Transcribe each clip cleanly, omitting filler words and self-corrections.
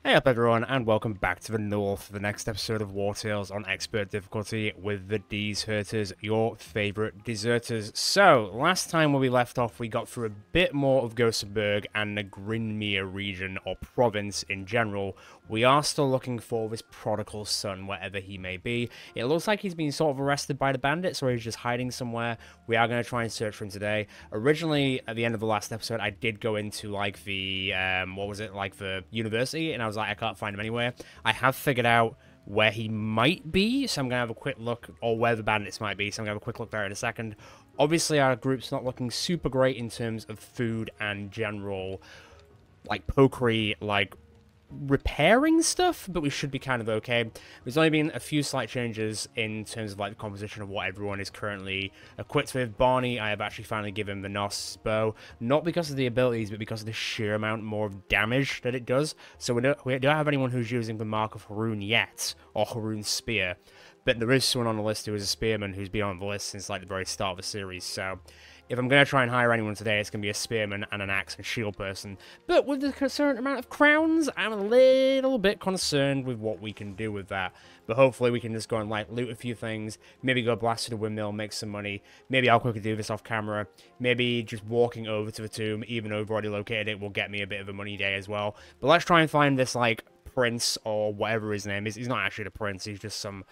Hey up everyone, and welcome back to the North for the next episode of Wartales on Expert difficulty with the D's Hurters, your favourite deserters. So, last time when we left off, we got through a bit more of Gothenburg and the Grinmere region, or province in general. We are still looking for this prodigal son, wherever he may be. It looks like he's been sort of arrested by the bandits, or he's just hiding somewhere. We are going to try and search for him today. Originally, at the end of the last episode, I did go into, like, the, the university, and I was like, I can't find him anywhere. I have figured out where he might be, so I'm going to have a quick look, or where the bandits might be, so I'm going to have a quick look there in a second. Obviously, our group's not looking super great in terms of food and general, like, pokery, like, repairing stuff, but we should be kind of okay. There's only been a few slight changes in terms of like the composition of what everyone is currently equipped with. Barney, I have actually finally given the Nos bow, not because of the abilities, but because of the sheer amount more of damage that it does. So we don't have anyone who's using the Mark of Haroon yet, or Haroon's spear, but there is someone on the list who is a spearman who's been on the list since like the very start of the series. So if I'm going to try and hire anyone today, it's going to be a spearman and an axe and shield person. But with the certain amount of crowns, I'm a little bit concerned with what we can do with that. But hopefully we can just go and like loot a few things, maybe go blast to the windmill, make some money. Maybe I'll quickly do this off camera. Maybe just walking over to the tomb, even though we've already located it, will get me a bit of a money day as well. But let's try and find this like prince or whatever his name is. He's not actually the prince, he's just some,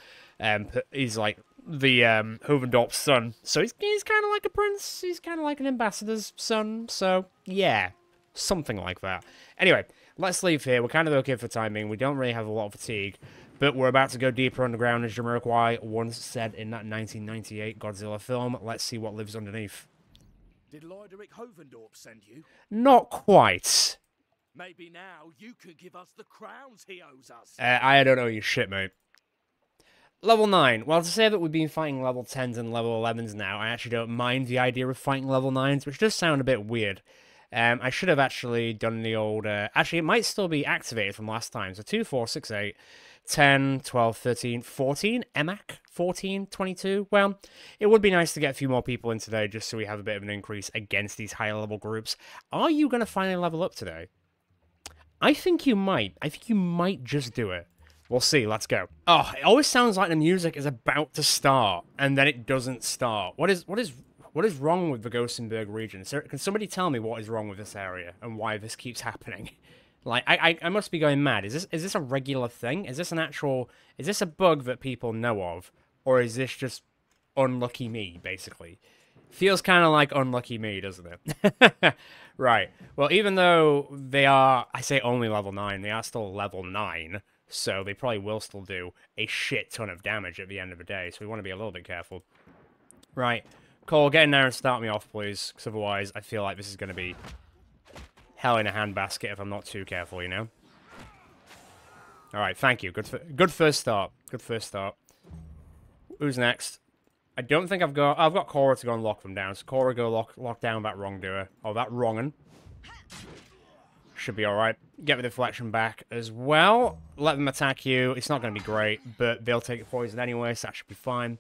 he's like the Hovendorp's son. So he's kind of like a prince. He's kind of like an ambassador's son. So yeah, something like that. Anyway, let's leave here. We're kind of okay for timing. We don't really have a lot of fatigue, but we're about to go deeper underground, as Jamiroquai once said in that 1998 Godzilla film. Let's see what lives underneath. Did Loideric Hovendorp send you? Not quite. Maybe now you could give us the crowns he owes us. I don't know your shit, mate. Level 9. Well, to say that we've been fighting level 10s and level 11s now, I actually don't mind the idea of fighting level 9s, which does sound a bit weird. I should have actually done the old... actually, it might still be activated from last time. So 2, 4, 6, 8, 10, 12, 13, 14, EMAC, 14, 22. Well, it would be nice to get a few more people in today, just so we have a bit of an increase against these higher level groups. Are you going to finally level up today? I think you might. I think you might just do it. We'll see, let's go. Oh, it always sounds like the music is about to start, and then it doesn't start. What is wrong with the Gothenburg region? Can somebody tell me what is wrong with this area, and why this keeps happening? Like, I must be going mad. Is this a regular thing? Is this a bug that people know of? Or is this just unlucky me, basically? Feels kind of like unlucky me, doesn't it? Right. Well, even though they are, I say only level 9, they are still level 9. So they probably will still do a shit ton of damage at the end of the day. So we want to be a little bit careful. Right. Cole, get in there and start me off, please. Because otherwise, I feel like this is going to be hell in a handbasket if I'm not too careful, you know? Alright, thank you. Good first start. Good first start. Who's next? I don't think I've got Cora to go and lock them down. So Cora, go lock down that wrongdoer. Oh, that wrong'un. Should be alright. Get the deflection back as well. Let them attack you. It's not going to be great, but they'll take the poison anyway, so that should be fine.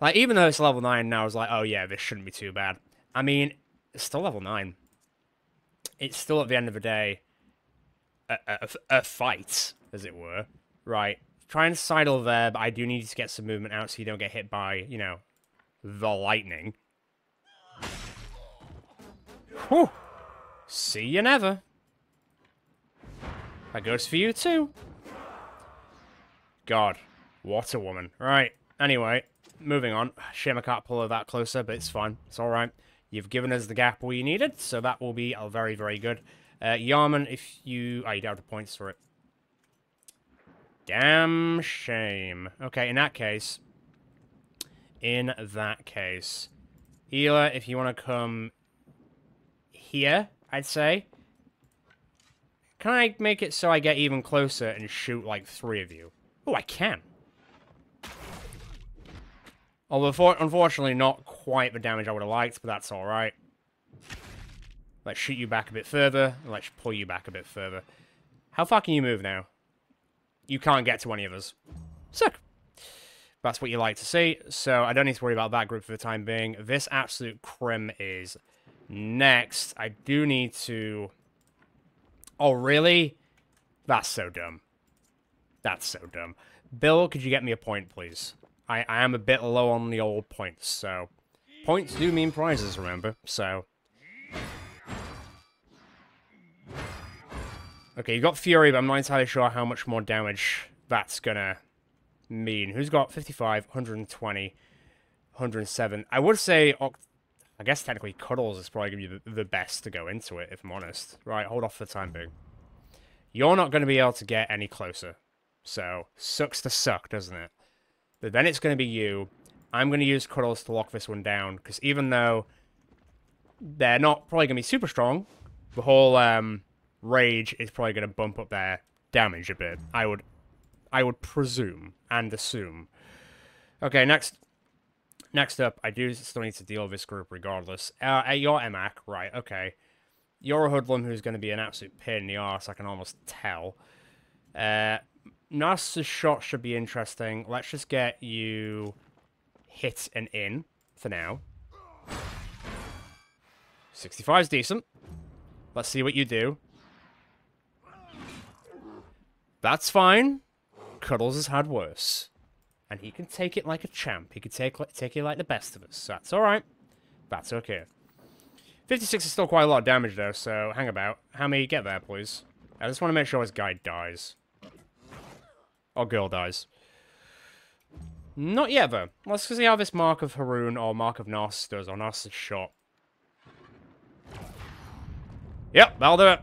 Like, even though it's level 9 now, I was like, oh yeah, this shouldn't be too bad. I mean, it's still level 9. It's still, at the end of the day, a fight, as it were. Right. Try and sidle there, but I do need to get some movement out so you don't get hit by, you know, the lightning. Whew. See you never. That goes for you too. God, what a woman. Right, anyway, moving on. Shame I can't pull her that closer, but it's fine. It's alright. You've given us the gap we needed, so that will be very, very good. Yarman, if you... Oh, you don't have the points for it. Damn shame. Okay, in that case... Hila, if you want to come here, I'd say. Can I make it so I get even closer and shoot, like, 3 of you? Oh, I can. Although, unfortunately, not quite the damage I would have liked, but that's alright. Let's shoot you back a bit further, and let's pull you back a bit further. How far can you move now? You can't get to any of us. Sick. That's what you like to see, so I don't need to worry about that group for the time being. This absolute crim is next. I do need to... Oh, really? That's so dumb. That's so dumb. Bill, could you get me a point, please? I am a bit low on the old points, so... Points do mean prizes, remember, so... Okay, you got Fury, but I'm not entirely sure how much more damage that's gonna mean. Who's got 55, 120, 107? I would say... I guess technically Cuddles is probably going to be the best to go into it, if I'm honest. Right, hold off for the time being. You're not going to be able to get any closer. So, sucks to suck, doesn't it? But then it's going to be you. I'm going to use Cuddles to lock this one down, because even though they're not probably going to be super strong, the whole Rage is probably going to bump up their damage a bit. I would presume and assume. Okay, next up, I do still need to deal with this group regardless. You're Emac, right, okay. You're a hoodlum who's going to be an absolute pain in the arse, I can almost tell. Nas's shot should be interesting. Let's just get you hit and in for now. 65 is decent. Let's see what you do. That's fine. Cuddles has had worse. And he can take it like a champ. He can take it like the best of us. So that's alright. That's okay. 56 is still quite a lot of damage, though, so hang about. How many get there, please? I just want to make sure his guy dies. Or girl dies. Not yet, though. Let's see how this Mark of Haroon or Mark of Nas does, or Nas' shot. Yep, that'll do it.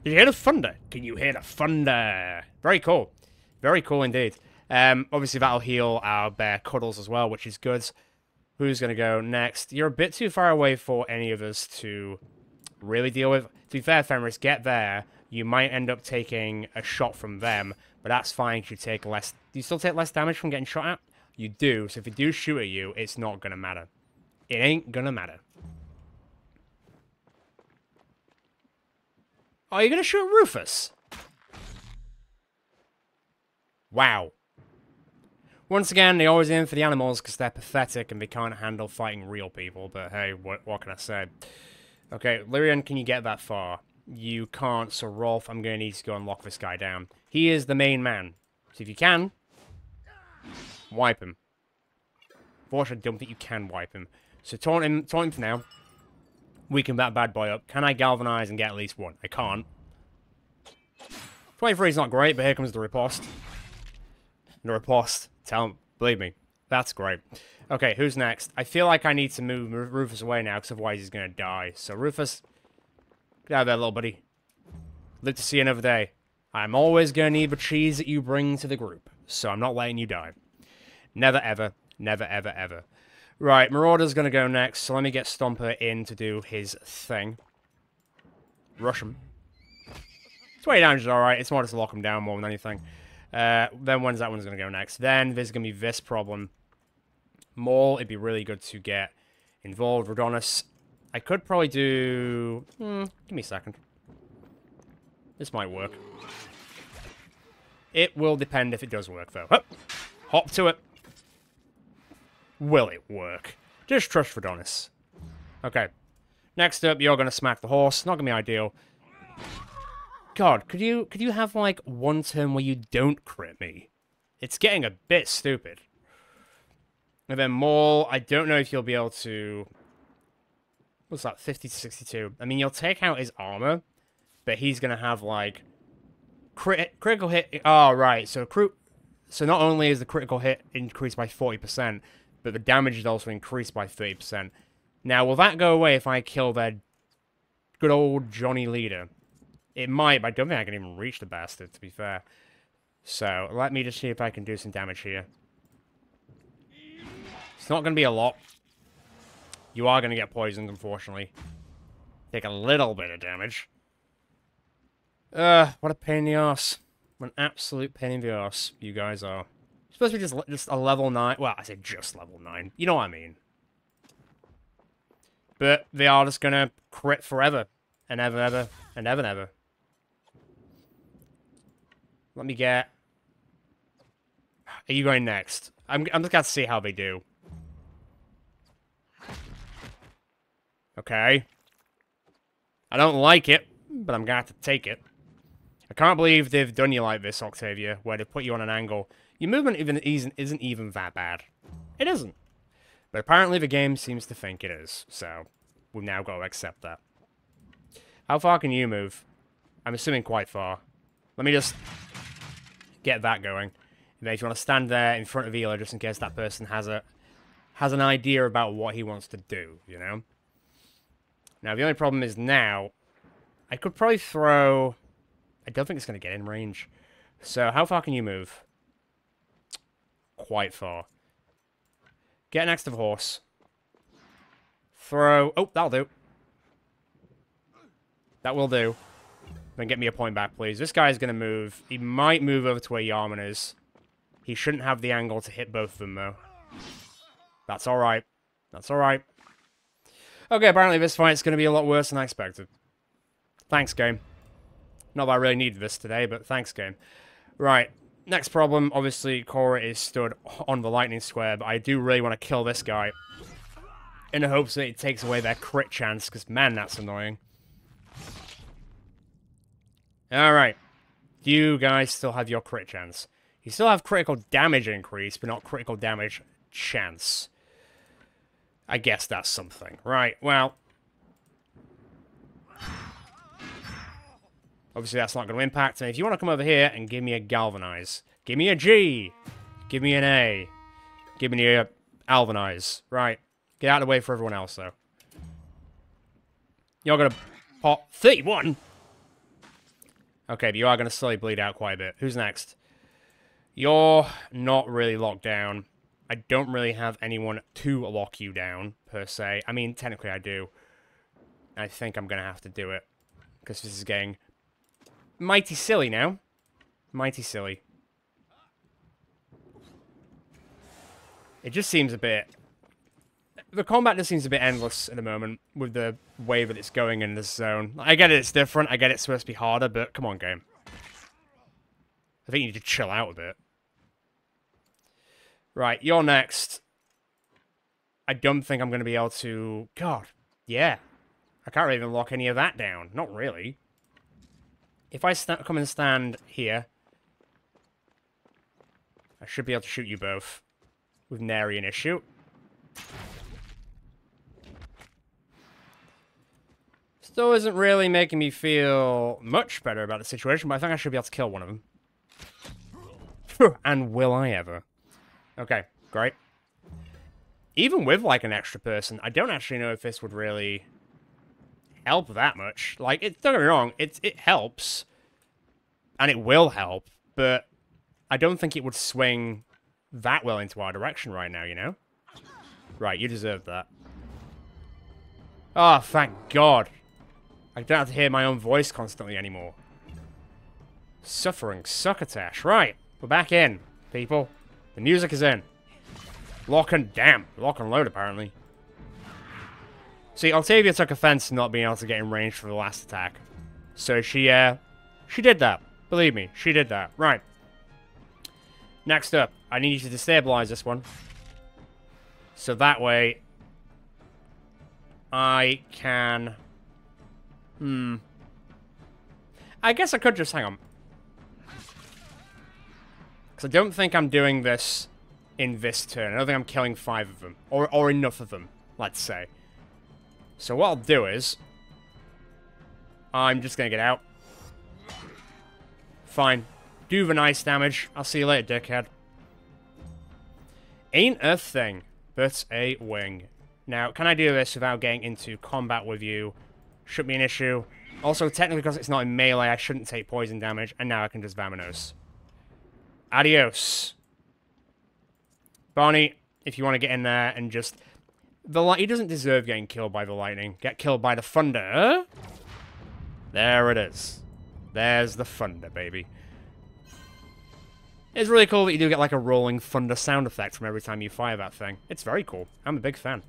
Did you hear the thunder? Can you hear the thunder? Very cool. Very cool indeed. Obviously, that'll heal our bear Cuddles as well, which is good. Who's going to go next? You're a bit too far away for any of us to really deal with. To be fair, Fenris, get there. You might end up taking a shot from them, but that's fine. You take less. Do you still take less damage from getting shot at? You do. So if they do shoot at you, it's not going to matter. It ain't going to matter. Oh, you're going to shoot Rufus? Wow. Once again, they always aim for the animals because they're pathetic and they can't handle fighting real people. But hey, what can I say? Okay, Lyrian, can you get that far? You can't, so Rolf, I'm going to need to go and lock this guy down. He is the main man. So if you can, wipe him. Unfortunately, I don't think you can wipe him. So taunt him for now. Weaken that bad boy up. Can I galvanize and get at least one? I can't. 23 is not great, but here comes the riposte. The riposte. Believe me, that's great. Okay, who's next? I feel like I need to move Rufus away now, because otherwise he's going to die. So Rufus, get out of there, little buddy. Live to see another day. I'm always going to need the cheese that you bring to the group, so I'm not letting you die. Never, ever, never, ever, ever. Right, Marauder's going to go next, so let me get Stomper in to do his thing. Rush him. 20 damage is alright, it's more just to lock him down more than anything. Then when's that one's going to go next? Then there's going to be this problem. Maul, it'd be really good to get involved. Rodonis, I could probably do... give me a second. This might work. It will depend if it does work, though. Hup. Hop to it. Will it work? Just trust Rodonis. Okay. Next up, you're going to smack the horse. Not going to be ideal. God, could you have, like, one turn where you don't crit me? It's getting a bit stupid. And then Maul, I don't know if you'll be able to... What's that, 50 to 62? I mean, you'll take out his armor, but he's going to have, like... critical hit... Oh, right, so not only is the critical hit increased by 40%, but the damage is also increased by 30%. Now, will that go away if I kill their good old Johnny Leader? It might, but I don't think I can even reach the bastard, to be fair. So, let me just see if I can do some damage here. It's not going to be a lot. You are going to get poisoned, unfortunately. Take a little bit of damage. What a pain in the arse. What an absolute pain in the arse you guys are. You're supposed to be just a level 9. Well, I say just level 9. You know what I mean. But they are just going to crit forever. And ever, ever, and ever, and ever. Let me get... Are you going next? I'm just going to see how they do. Okay. I don't like it, but I'm going to have to take it. I can't believe they've done you like this, Octavia, where they put you on an angle. Your movement isn't even that bad. It isn't. But apparently the game seems to think it is, so we've now got to accept that. How far can you move? I'm assuming quite far. Let me just get that going. And then if you want to stand there in front of Ela, just in case that person has an idea about what he wants to do, you know? Now, the only problem is now, I could probably throw... I don't think it's going to get in range. So, how far can you move? Quite far. Get next to the horse. Throw... Oh, that'll do. That will do. Then get me a point back, please. This guy's going to move. He might move over to where Yarman is. He shouldn't have the angle to hit both of them, though. That's alright. That's alright. Okay, apparently this fight's going to be a lot worse than I expected. Thanks, game. Not that I really needed this today, but thanks, game. Right. Next problem, obviously, Cora is stood on the lightning square, but I do really want to kill this guy. In the hopes that it takes away their crit chance, because, man, that's annoying. Alright. You guys still have your crit chance. You still have critical damage increase, but not critical damage chance. I guess that's something. Right, well... Obviously, that's not going to impact. And if you want to come over here and give me a Galvanize. Give me a G. Give me an A. Give me a Alvanize. Right. Get out of the way for everyone else, though. You're going to pop 31. Okay, but you are going to slowly bleed out quite a bit. Who's next? You're not really locked down. I don't really have anyone to lock you down, per se. I mean, technically I do. I think I'm going to have to do it. Because this is getting... mighty silly now. Mighty silly. It just seems a bit... The combat just seems a bit endless at the moment with the way that it's going in this zone. I get it, it's different. I get it's supposed to be harder, but come on, game. I think you need to chill out a bit. Right, you're next. I don't think I'm going to be able to... God, yeah. I can't really even lock any of that down. Not really. If I come and stand here, I should be able to shoot you both with nary an issue. Still isn't really making me feel much better about the situation, but I think I should be able to kill one of them. And will I ever? Okay, great. Even with, like, an extra person, I don't actually know if this would really help that much. Like, don't get me wrong, it helps. And it will help, but I don't think it would swing that well into our direction right now, you know? Right, you deserve that. Oh, thank God. I don't have to hear my own voice constantly anymore. Suffering succotash. Right, we're back in, people. The music is in. Lock and load, apparently. See, Octavia took offense to not being able to get in range for the last attack. So she did that. Believe me, she did that. Right. Next up, I need you to destabilize this one. So that way, I can... I guess I could just hang on. Because I don't think I'm doing this in this turn. I don't think I'm killing 5 of them. Or enough of them, let's say. So what I'll do is... I'm just going to get out. Fine. Do the nice damage. I'll see you later, dickhead. Ain't a thing, but a wing. Now, can I do this without getting into combat with you? Shouldn't be an issue. Also, technically, because it's not in melee, I shouldn't take poison damage. And now I can just Vamonos. Adios. Barney, if you want to get in there and just... He doesn't deserve getting killed by the lightning. Get killed by the thunder. There it is. There's the thunder, baby. It's really cool that you do get like a rolling thunder sound effect from every time you fire that thing. It's very cool. I'm a big fan.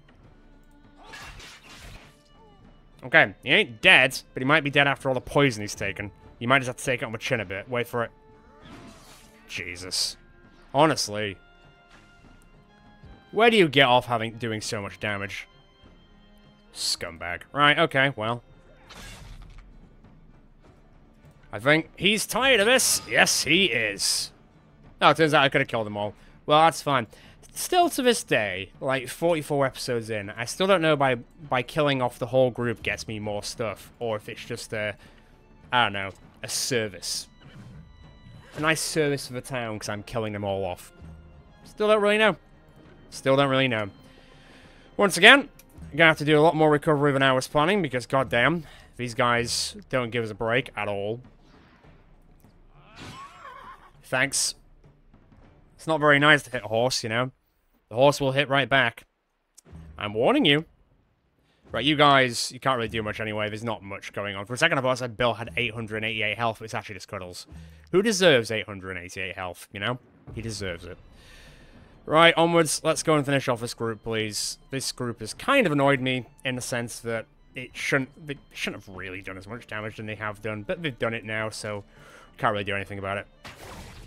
Okay, he ain't dead, but he might be dead after all the poison he's taken. You might just have to take it on the chin a bit. Wait for it. Jesus. Honestly. Where do you get off doing so much damage? Scumbag. Right, okay, well. I think he's tired of this. Yes, he is. Oh, it turns out I could have killed them all. Well, that's fine. Still to this day, like 44 episodes in, I still don't know by killing off the whole group gets me more stuff, or if it's just a, I don't know, a service. A nice service for the town because I'm killing them all off. Still don't really know. Still don't really know. Once again, I'm gonna have to do a lot more recovery than I was planning because goddamn, these guys don't give us a break at all. Thanks. It's not very nice to hit a horse, you know. The horse will hit right back. I'm warning you. Right, you guys, you can't really do much anyway. There's not much going on. For a second, I thought I said Bill had 888 health, but it's actually just Cuddles. Who deserves 888 health, you know? He deserves it. Right, onwards. Let's go and finish off this group, please. This group has kind of annoyed me in the sense that they shouldn't have really done as much damage than they have done, but they've done it now, so can't really do anything about it.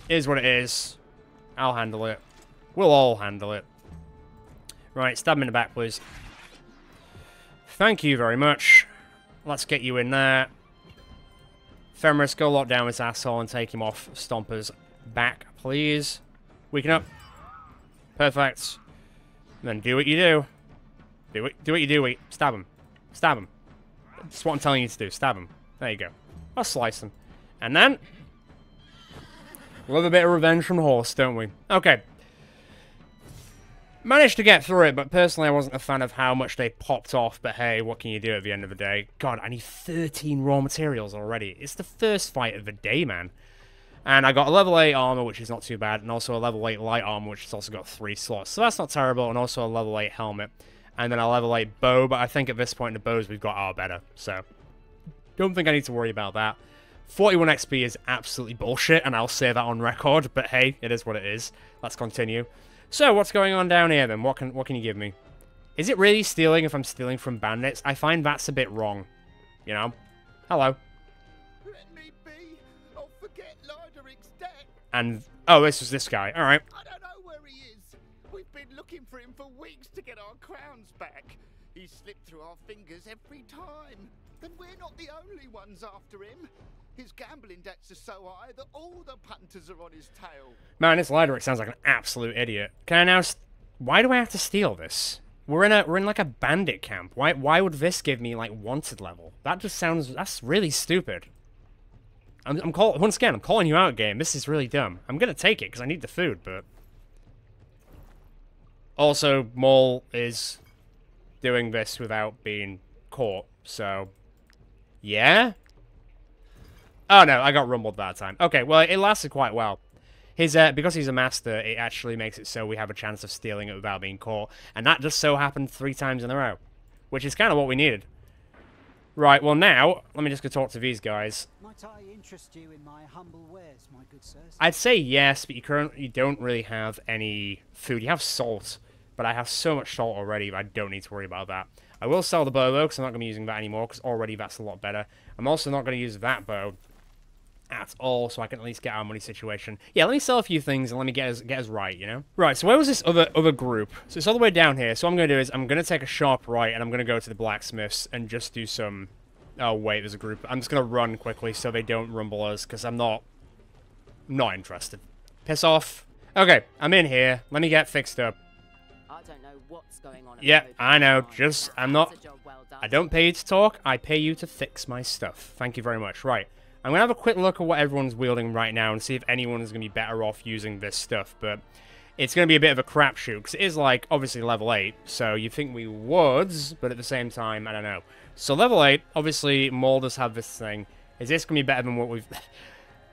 It is what it is. I'll handle it. We'll all handle it. Right, stab him in the back, please. Thank you very much. Let's get you in there. Fenris, go lock down this asshole and take him off Stomper's back, please. Weaken up. Perfect. Then do what you do. Do what you do. Stab him. Stab him. That's what I'm telling you to do. Stab him. There you go. I'll slice him. And then... we'll have a bit of revenge from the horse, don't we? Okay. Managed to get through it, but personally I wasn't a fan of how much they popped off, but hey, what can you do at the end of the day? God, I need 13 raw materials already. It's the first fight of the day, man. And I got a level 8 armor, which is not too bad, and also a level 8 light armor, which has also got 3 slots. So that's not terrible, and also a level 8 helmet. And then a level 8 bow, but I think at this point the bows we've got are better, so... don't think I need to worry about that. 41 XP is absolutely bullshit, and I'll say that on record, but hey, it is what it is. Let's continue. So, what's going on down here, then? What can you give me? Is it really stealing if I'm stealing from bandits? I find that's a bit wrong. You know? Hello. Let me be. I'll forget Lyderic's debt. And, oh, this was this guy. Alright. I don't know where he is. We've been looking for him for weeks to get our crowns back. He's slipped through our fingers every time. And we're not the only ones after him. His gambling debts are so high that all the punters are on his tail. Man, this Lyderick sounds like an absolute idiot. Can I now... why do I have to steal this? We're in like a bandit camp. Why would this give me, like, wanted level? That just sounds... that's really stupid. Once again, I'm calling you out, game. This is really dumb. I'm gonna take it, because I need the food, but... also, Maul is doing this without being caught, so... yeah? Oh no, I got rumbled that time. Okay, well, it lasted quite well. Because he's a master, it actually makes it so we have a chance of stealing it without being caught. And that just so happened 3 times in a row. Which is kind of what we needed. Right, well now, let me just go talk to these guys. Might I interest you in my humble wares, my good sirs? I'd say yes, but you currently don't really have any food. You have salt, but I have so much salt already that I don't need to worry about that. I will sell the bow, though, because I'm not going to be using that anymore, because already that's a lot better. I'm also not going to use that bow at all, so I can at least get our money situation. Yeah, let me sell a few things and let me get us right, you know? Right, so where was this other group? So it's all the way down here. So what I'm going to do is I'm going to take a sharp right, and I'm going to go to the blacksmiths and just do some... oh, wait, there's a group. I'm just going to run quickly so they don't rumble us, because I'm not interested. Piss off. Okay, I'm in here. Let me get fixed up. I don't know what's going on. Yeah, I know. I don't pay you to talk. I pay you to fix my stuff. Thank you very much. Right. I'm going to have a quick look at what everyone's wielding right now and see if anyone is going to be better off using this stuff, but it's going to be a bit of a crapshoot, because it is, like, obviously level 8, so you think we would, but at the same time, I don't know. So level 8, obviously, Maul does have this thing. Is this going to be better than what we've...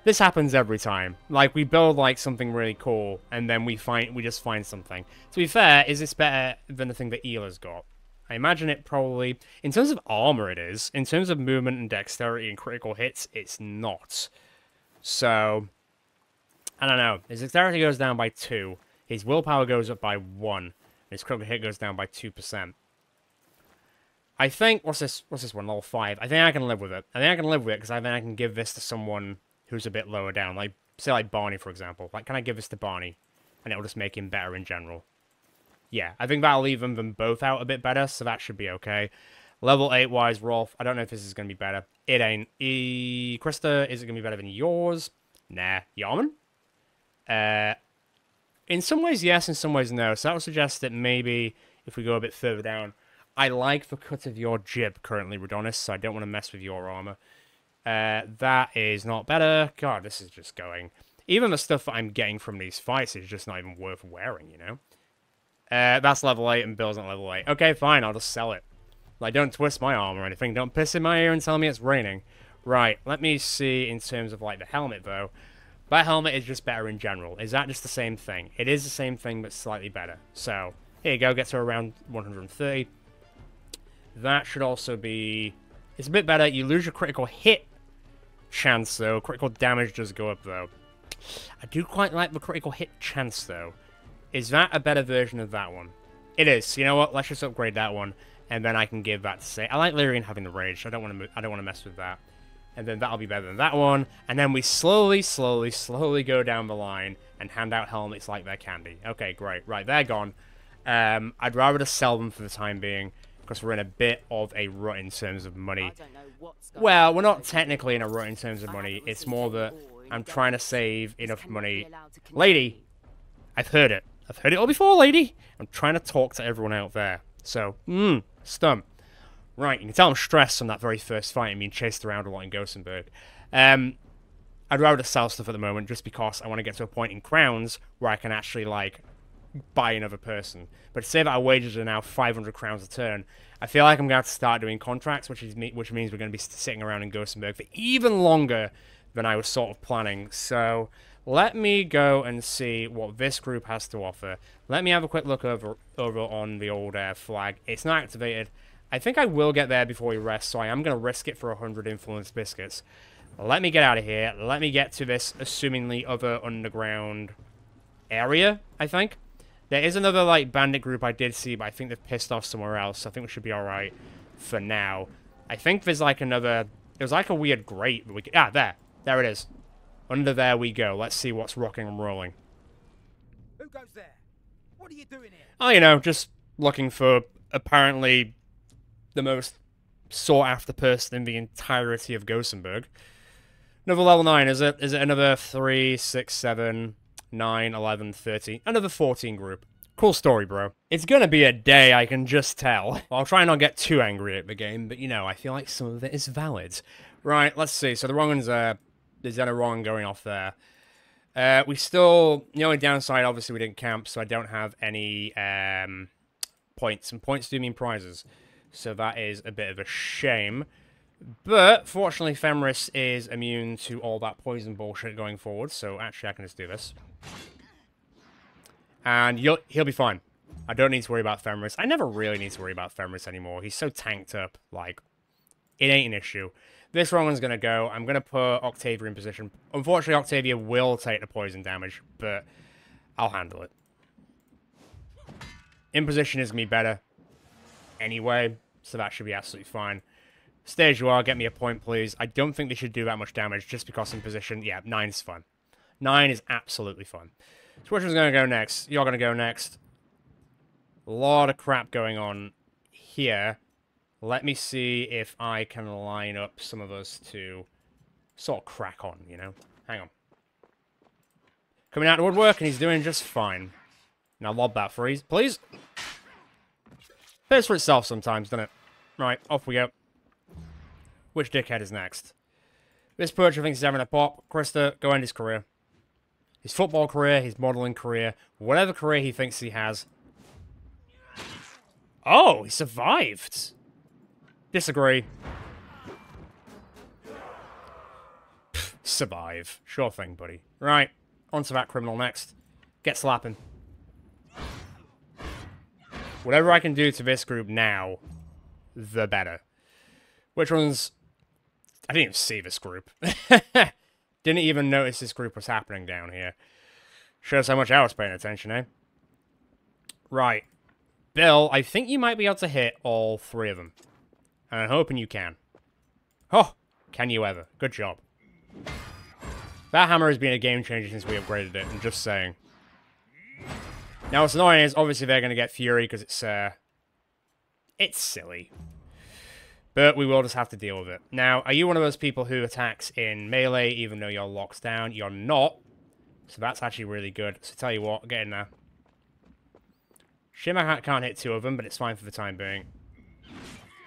this happens every time. Like, we build, like, something really cool, and then we just find something. To be fair, is this better than the thing that Ela's got? I imagine it probably... in terms of armor, it is. In terms of movement and dexterity and critical hits, it's not. So... I don't know. His dexterity goes down by 2. His willpower goes up by 1. And his critical hit goes down by 2%. I think... what's this one? Level 5. I think I can live with it. I think I can live with it, because I think I can give this to someone who's a bit lower down. Like, say like Barney, for example. Like, can I give this to Barney? And it'll just make him better in general. Yeah, I think that'll leave them both out a bit better, so that should be okay. Level 8 wise, Rolf, I don't know if this is going to be better. It ain't. Krista, is it going to be better than yours? Nah. Yarman? In some ways, yes. In some ways, no. So that would suggest that maybe if we go a bit further down, I like the cut of your jib currently, Radonis, so I don't want to mess with your armor. That is not better. God, this is just going... Even the stuff that I'm getting from these fights is just not even worth wearing, you know? That's level 8 and Bill's not level 8. Okay, fine, I'll just sell it. Like, don't twist my arm or anything. Don't piss in my ear and tell me it's raining. Right, let me see in terms of, like, the helmet, though. That helmet is just better in general. Is that just the same thing? It is the same thing, but slightly better. So, here you go. Get to around 130. That should also be... It's a bit better. You lose your critical hit chance, though. Critical damage does go up, though. I do quite like the critical hit chance, though. Is that a better version of that one? It is. You know what? Let's just upgrade that one, and then I can give that to say. I like Lyrian having the rage. I don't want to mess with that. And then that'll be better than that one. And then we slowly go down the line and hand out helmets like they're candy. Okay, great. Right, they're gone. I'd rather just sell them for the time being, because we're in a bit of a rut in terms of money. Well, we're not technically in a rut in terms of money. It's more that I'm trying to save enough money. Lady, I've heard it. I've heard it all before, lady. I'm trying to talk to everyone out there. So, stump. Right, you can tell I'm stressed from that very first fight and being chased around a lot in Gothenburg. I'd rather just sell stuff at the moment just because I want to get to a point in Crowns where I can actually, like, buy another person. But to say that our wages are now 500 crowns a turn, I feel like I'm going to have to start doing contracts, which means we're going to be sitting around in Gothenburg for even longer than I was sort of planning. So let me go and see what this group has to offer. Let me have a quick look over on the old flag. It's not activated. I think I will get there before we rest, so I am going to risk it for 100 influence biscuits. Let me get out of here. Let me get to this assumingly other underground area, I think. There is another, like, bandit group I did see, but I think they've pissed off somewhere else, so I think we should be alright for now. I think there's, like, another... There's, like, a weird grate that we could... Ah, there. There it is. Under there we go. Let's see what's rocking and rolling. Who goes there? What are you doing here? Oh, you know, just looking for, apparently, the most sought-after person in the entirety of Gothenburg. Another level 9, is it? Is it another 3, 6, 7... 9, 11, 13, another 14 group. Cool story, bro. It's gonna be a day, I can just tell. I'll try not get too angry at the game, but, you know, I feel like some of it is valid. Right, let's see. So the wrong one's, there's a wrong going off there. We still, the only downside, obviously, we didn't camp, so I don't have any, points. And points do mean prizes. So that is a bit of a shame. But, fortunately, Fenris is immune to all that poison bullshit going forward, so actually I can just do this. And he'll be fine. I don't need to worry about Fenris. I never really need to worry about Fenris anymore. He's so tanked up, like, it ain't an issue. This wrong one's gonna go. I'm gonna put Octavia in position. Unfortunately, Octavia will take the poison damage, but I'll handle it. In position is gonna be better anyway, so that should be absolutely fine. Stay as you are, get me a point, please. I don't think they should do that much damage just because in position. Yeah, 9 is fun. 9 is absolutely fun. So which one's going to go next? You're going to go next. A lot of crap going on here. Let me see if I can line up some of us to sort of crack on, you know? Hang on. Coming out of woodwork, and he's doing just fine. Now lob that freeze, please. Pays for itself sometimes, doesn't it? Right, off we go. Which dickhead is next? This Percher thinks he's having a pop. Krista, go end his career. His football career, his modeling career, whatever career he thinks he has. Oh, he survived. Disagree. Survive. Sure thing, buddy. Right, on to that criminal next. Get slapping. Whatever I can do to this group now, the better. Which one's... I didn't even see this group. Didn't even notice this group was happening down here. Shows how much I was paying attention, eh? Right. Bill, I think you might be able to hit all 3 of them. And I'm hoping you can. Oh, can you ever. Good job. That hammer has been a game changer since we upgraded it, I'm just saying. Now what's annoying is, obviously they're going to get Fury because it's silly. But we will just have to deal with it. Now, are you one of those people who attacks in melee even though you're locked down? You're not. So that's actually really good. So tell you what, get in there. Shimmer can't hit 2 of them, but it's fine for the time being.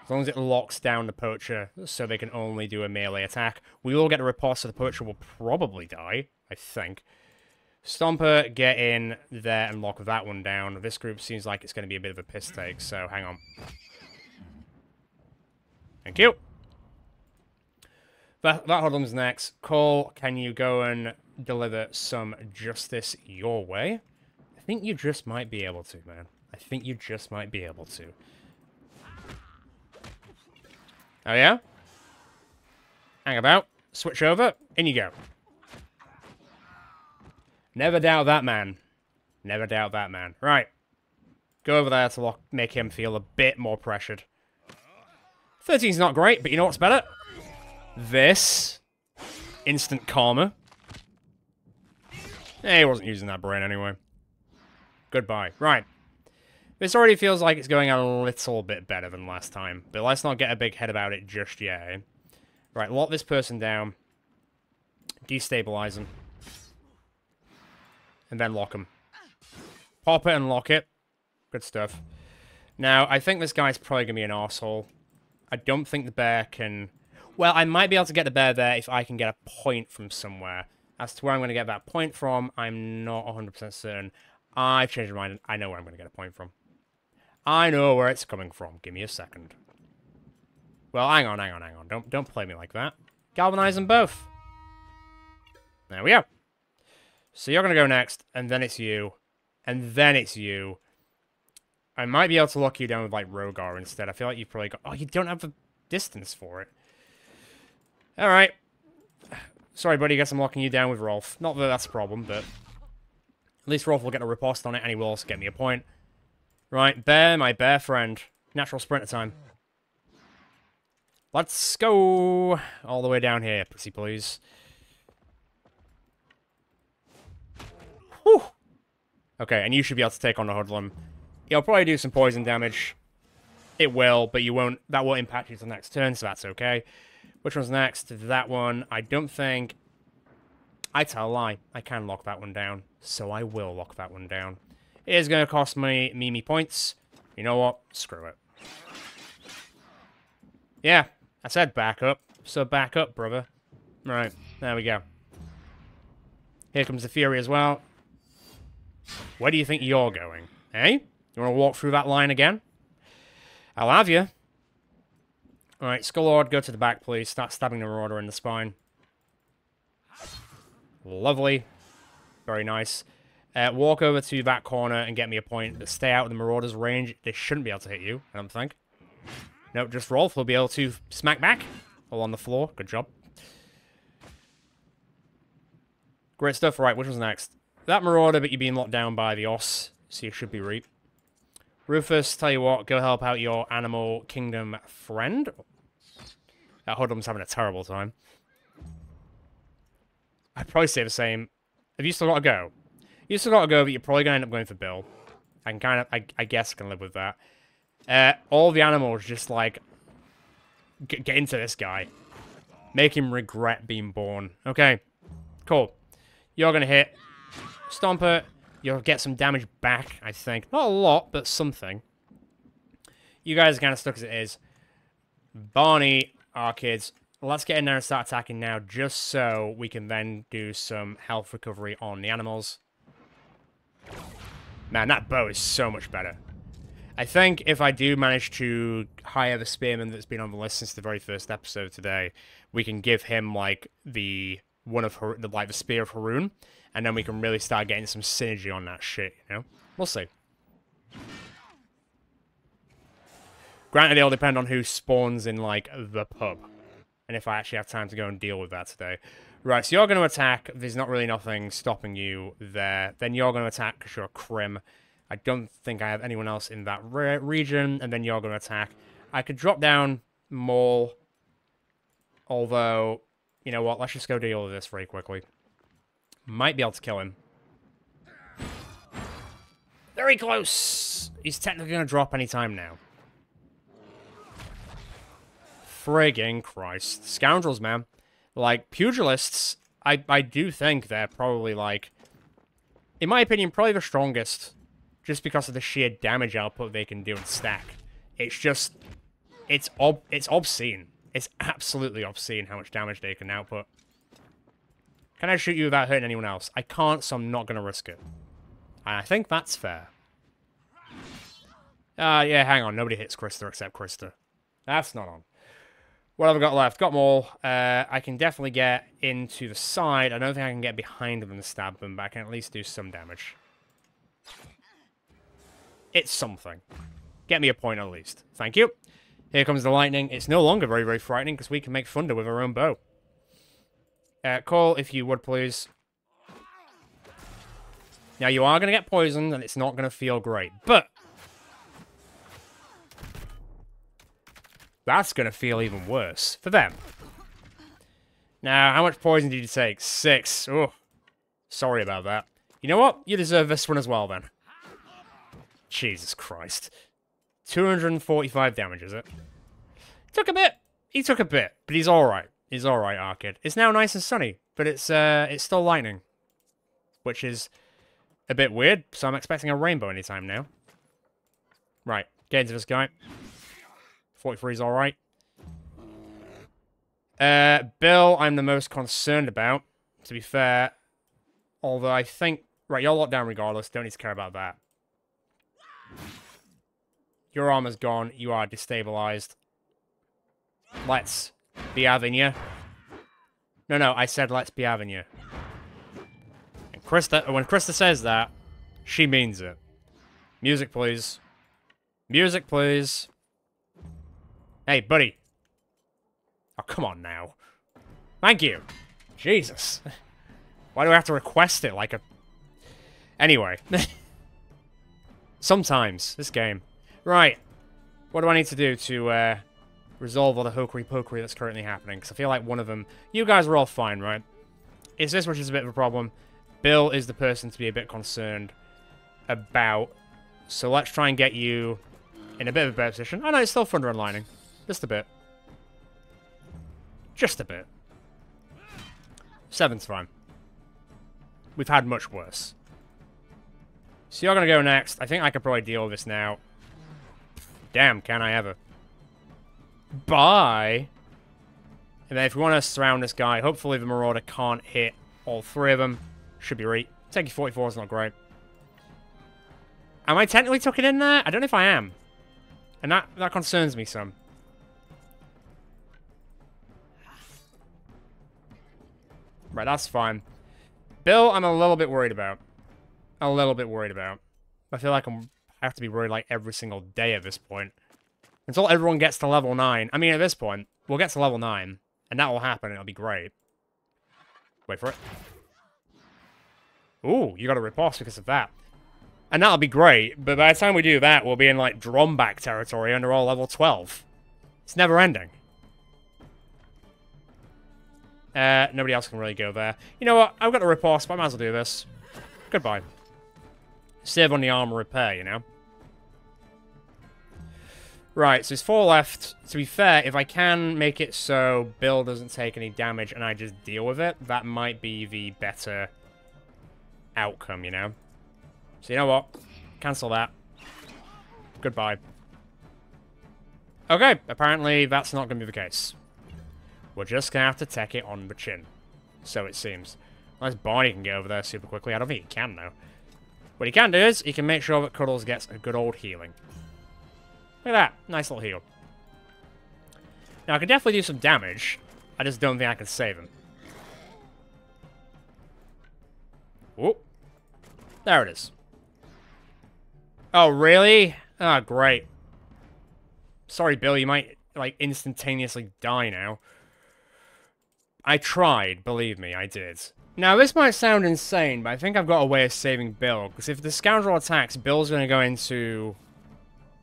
As long as it locks down the poacher so they can only do a melee attack. We will get a riposte, so the poacher will probably die, I think. Stomper, get in there and lock that one down. This group seems like it's going to be a bit of a piss take, so hang on. Thank you. That Hoodlum's next. Cole, can you go and deliver some justice your way? I think you just might be able to, man. I think you just might be able to. Oh, yeah? Hang about. Switch over. In you go. Never doubt that man. Never doubt that man. Right. Go over there to make him feel a bit more pressured. 13's not great, but you know what's better? This. Instant karma. He wasn't using that brain anyway. Goodbye. Right. This already feels like it's going a little bit better than last time. But let's not get a big head about it just yet, eh? Right, lock this person down. Destabilize him. And then lock him. Pop it and lock it. Good stuff. Now, I think this guy's probably going to be an arsehole. I don't think the bear can... Well, I might be able to get the bear there if I can get a point from somewhere. As to where I'm going to get that point from, I'm not 100% certain. I've changed my mind. I know where I'm going to get a point from. I know where it's coming from. Give me a second. Well, hang on. Don't play me like that. Galvanize them both. There we go. So you're going to go next, and then it's you. And then it's you. I might be able to lock you down with, like, Rogar instead. I feel like you've probably got... Oh, you don't have the distance for it. Alright. Sorry, buddy. Guess I'm locking you down with Rolf. Not that that's a problem, but... At least Rolf will get a riposte on it, and he will also get me a point. Right, bear, my bear friend. Natural sprinter time. Let's go all the way down here, pretty please. Whew. Okay, and you should be able to take on the Hoodlum. It'll probably do some poison damage. It will, but you won't. That won't impact you till next turn, so that's okay. Which one's next? That one. I don't think... I tell a lie. I can lock that one down, so I will lock that one down. It is going to cost me points. You know what? Screw it. Yeah, I said back up, so back up, brother. Right, there we go. Here comes the Fury as well. Where do you think you're going? Eh? You want to walk through that line again? I'll have you. Alright, Skullord, go to the back, please. Start stabbing the Marauder in the spine. Lovely. Very nice. Walk over to that corner and get me a point. But stay out of the Marauder's range. They shouldn't be able to hit you, I don't think. Nope, just Rolf will be able to smack back. All on the floor. Good job. Great stuff. Right, which one's next? That Marauder, but you're being locked down by the Os. So you should be Reap. Rufus, tell you what, go help out your Animal Kingdom friend. That Hoodlum's having a terrible time. I'd probably say the same. Have you still got to go? You still got to go, but you're probably going to end up going for Bill. I can kind of, I guess, can live with that. All the animals just, like, get into this guy. Make him regret being born. Okay, cool. You're going to hit. Stomper. You'll get some damage back, I think. Not a lot, but something. You guys are kind of stuck as it is. Barney, our kids. Let's get in there and start attacking now, just so we can then do some health recovery on the animals. Man, that bow is so much better. I think if I do manage to hire the spearman that's been on the list since the very first episode today, we can give him, like, the spear of Haroon, and then we can really start getting some synergy on that shit, you know? We'll see. Granted, it'll depend on who spawns in, like, the pub. And if I actually have time to go and deal with that today. Right, so you're going to attack. There's not really nothing stopping you there. Then you're going to attack because you're a Crim. I don't think I have anyone else in that region. And then you're going to attack. I could drop down Maul. Although, you know what? Let's just go deal with this very quickly. Might be able to kill him. Very close. He's technically going to drop any time now. frigging Christ. Scoundrels, man. Like, pugilists, I do think they're probably, like, in my opinion, probably the strongest, just because of the sheer damage output they can do in stack. It's just, it's obscene. It's absolutely obscene how much damage they can output. Can I shoot you without hurting anyone else? I can't, so I'm not going to risk it. And I think that's fair. Yeah, hang on. Nobody hits Krista except Krista. That's not on. What have I got left? Got them all. I can definitely get into the side. I don't think I can get behind them and stab them, but I can at least do some damage. It's something. Get me a point at least. Thank you. Here comes the lightning. It's no longer very, very frightening because we can make thunder with our own bow. Call, if you would, please. Now, you are going to get poisoned, and it's not going to feel great, but that's going to feel even worse for them. Now, how much poison did you take? 6. Oh, sorry about that. You know what? You deserve this one as well, then. Jesus Christ. 245 damage, is it? Took a bit. He took a bit, but he's alright. He's alright, Arkid. It's now nice and sunny, but it's still lightning. Which is a bit weird, so I'm expecting a rainbow anytime now. Right, get into this guy. 43 is alright. Bill, I'm the most concerned about, to be fair. Although I think... Right, you're locked down regardless. Don't need to care about that. Your armor's gone. You are destabilized. Let's be having you. No, I said let's be having you. And Krista, when Krista says that, she means it. Music, please. Music, please. Hey, buddy. Oh, come on now. Thank you. Jesus. Why do I have to request it like a... Anyway. Sometimes, this game. Right. What do I need to do to resolve all the hokey-pokey that's currently happening? Because I feel like one of them... You guys are all fine, right? It's this which is a bit of a problem. Bill is the person to be a bit concerned about. So let's try and get you in a bit of a better position. Oh no, it's still thunder and lightning. Just a bit. Just a bit. 7's fine. We've had much worse. So you're going to go next. I think I could probably deal with this now. Damn, can I ever. Bye. And then if we want to surround this guy, hopefully the Marauder can't hit all 3 of them. Should be right. Taking 44 is not great. Am I technically tucking in there? I don't know if I am. And that concerns me some. Right, that's fine. Bill, I'm a little bit worried about. A little bit worried about. I feel like I have to be worried like every single day at this point. Until everyone gets to level 9. I mean, at this point, we'll get to level 9. And that will happen, and it'll be great. Wait for it. Ooh, you got a riposte because of that. And that'll be great, but by the time we do that, we'll be in, like, Dromback territory under all level 12. It's never ending. Nobody else can really go there. You know what? I've got a riposte, but I might as well do this. Goodbye. Save on the armor repair, you know? Right, so there's 4 left. To be fair, if I can make it so Bill doesn't take any damage and I just deal with it, that might be the better outcome, you know? So you know what? Cancel that. Goodbye. Okay, apparently that's not going to be the case. We're just going to have to take it on the chin. So it seems. Unless Barney can get over there super quickly. I don't think he can, though. What he can do is, he can make sure that Cuddles gets a good old healing. Look at that. Nice little heal. Now, I can definitely do some damage. I just don't think I can save him. Whoop. There it is. Oh, really? Ah, great. Sorry, Bill. You might, like, instantaneously die now. I tried. Believe me, I did. Now, this might sound insane, but I think I've got a way of saving Bill. Because if the scoundrel attacks, Bill's going to go into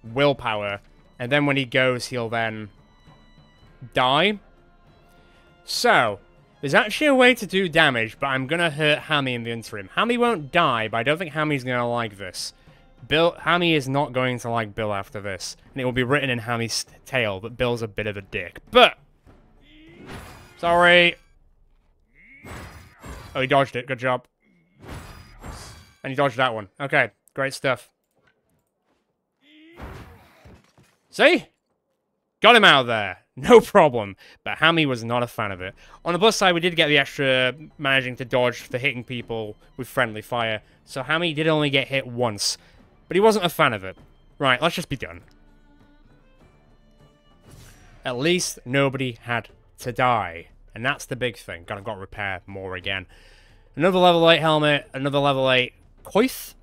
willpower. And then when he goes, he'll then die. So, there's actually a way to do damage, but I'm going to hurt Hammy in the interim. Hammy won't die, but I don't think Hammy's going to like this. Bill, Hammy is not going to like Bill after this. And it will be written in Hammy's tale that Bill's a bit of a dick. But! Sorry! Oh, he dodged it. Good job. And he dodged that one. Okay, great stuff. See? Got him out of there. No problem. But Hammy was not a fan of it. On the plus side, we did get the extra managing to dodge for hitting people with friendly fire. So Hammy did only get hit once. But he wasn't a fan of it. Right, let's just be done. At least nobody had to die. And that's the big thing. I've got to repair more again. Another level 8 helmet. Another level 8 coif.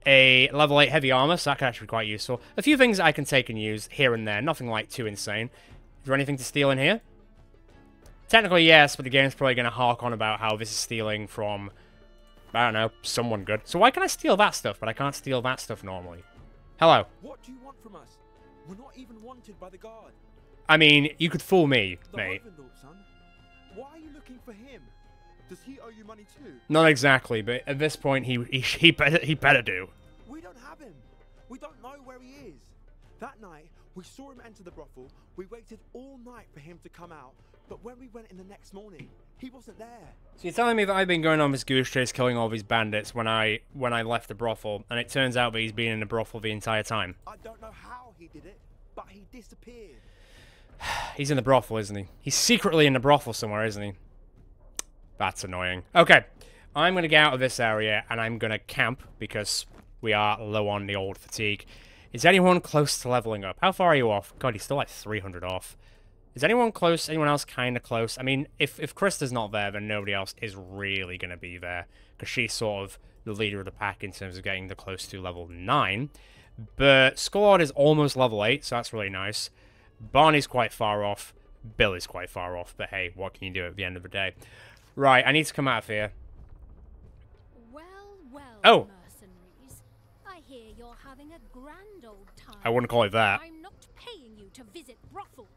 A level 8 heavy armor, so that can actually be quite useful. A few things I can take and use here and there. Nothing like too insane. Is there anything to steal in here? Technically, yes, but the game's probably going to hark on about how this is stealing from, I don't know, someone good. So why can I steal that stuff, but I can't steal that stuff normally? Hello. What do you want from us? We're not even wanted by the guard. I mean, you could fool me, The mate. Overlord, son. Why are you looking for him? Does he owe you money too? Not exactly, but at this point, he better do. We don't have him. We don't know where he is. That night, we saw him enter the brothel. We waited all night for him to come out. But when we went in the next morning, he wasn't there. So you're telling me that I've been going on this goose chase killing all these bandits when I left the brothel, and it turns out that he's been in the brothel the entire time. I don't know how he did it, but he disappeared. He's in the brothel, isn't he? He's secretly in the brothel somewhere, isn't he? That's annoying. Okay, I'm going to get out of this area, and I'm going to camp, because we are low on the old fatigue. Is anyone close to leveling up? How far are you off? God, he's still like 300 off. Is anyone close? Anyone else kind of close? I mean, if Krista's not there, then nobody else is really going to be there, because she's sort of the leader of the pack in terms of getting the close to level 9. But Skullard is almost level 8, so that's really nice. Barney's quite far off. Bill is quite far off, but hey, what can you do at the end of the day? Right, I need to come out of here. Well, Oh. mercenaries. I hear you're having a grand old time. I wouldn't call it that. I'm not paying you to visit brothels.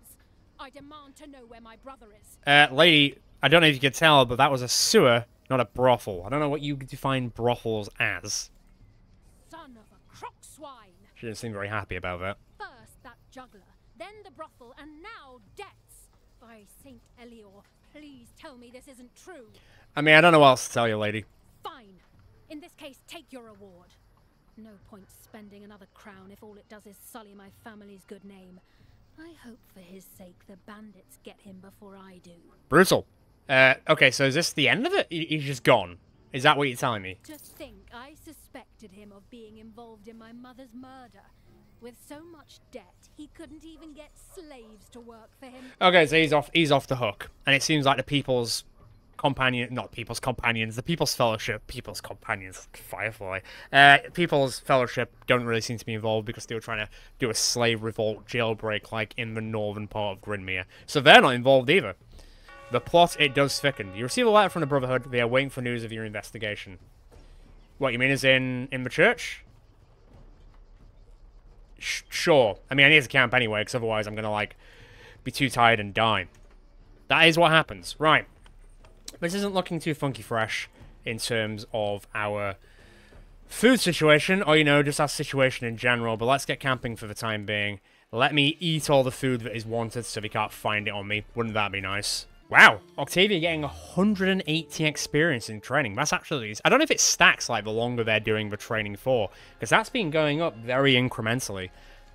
I demand to know where my brother is. Lady, I don't know if you could tell, but that was a sewer, not a brothel. I don't know what you define brothels as. Son of a crock swine. She didn't seem very happy about that. First that juggler, then the brothel, and now debts. By Saint Elior, please tell me this isn't true. I mean, I don't know what else to tell you, lady. Fine. In this case, take your reward. No point spending another crown if all it does is sully my family's good name. I hope for his sake the bandits get him before I do. Brutal. Okay, so is this the end of it? He's just gone. Is that what you're telling me? To think I suspected him of being involved in my mother's murder. With so much debt, he couldn't even get slaves to work for him. Okay, so he's off the hook. And it seems like the People's Companion, not People's Companions, the People's Fellowship, People's Companions, Firefly. People's Fellowship don't really seem to be involved because they were trying to do a slave revolt jailbreak like in the northern part of Grinmere. So they're not involved either. The plot, it does thicken. You receive a letter from the Brotherhood. They are waiting for news of your investigation. What, you mean is in the church? Sure. I mean, I need to camp anyway, because otherwise I'm going to, like, be too tired and die. That is what happens. Right. This isn't looking too funky fresh in terms of our food situation, or, you know, just our situation in general, but let's get camping for the time being. Let me eat all the food that is wanted so they can't find it on me. Wouldn't that be nice? Wow, Octavia getting 180 experience in training. That's actually... I don't know if it stacks, like, the longer they're doing the training for, because that's been going up very incrementally.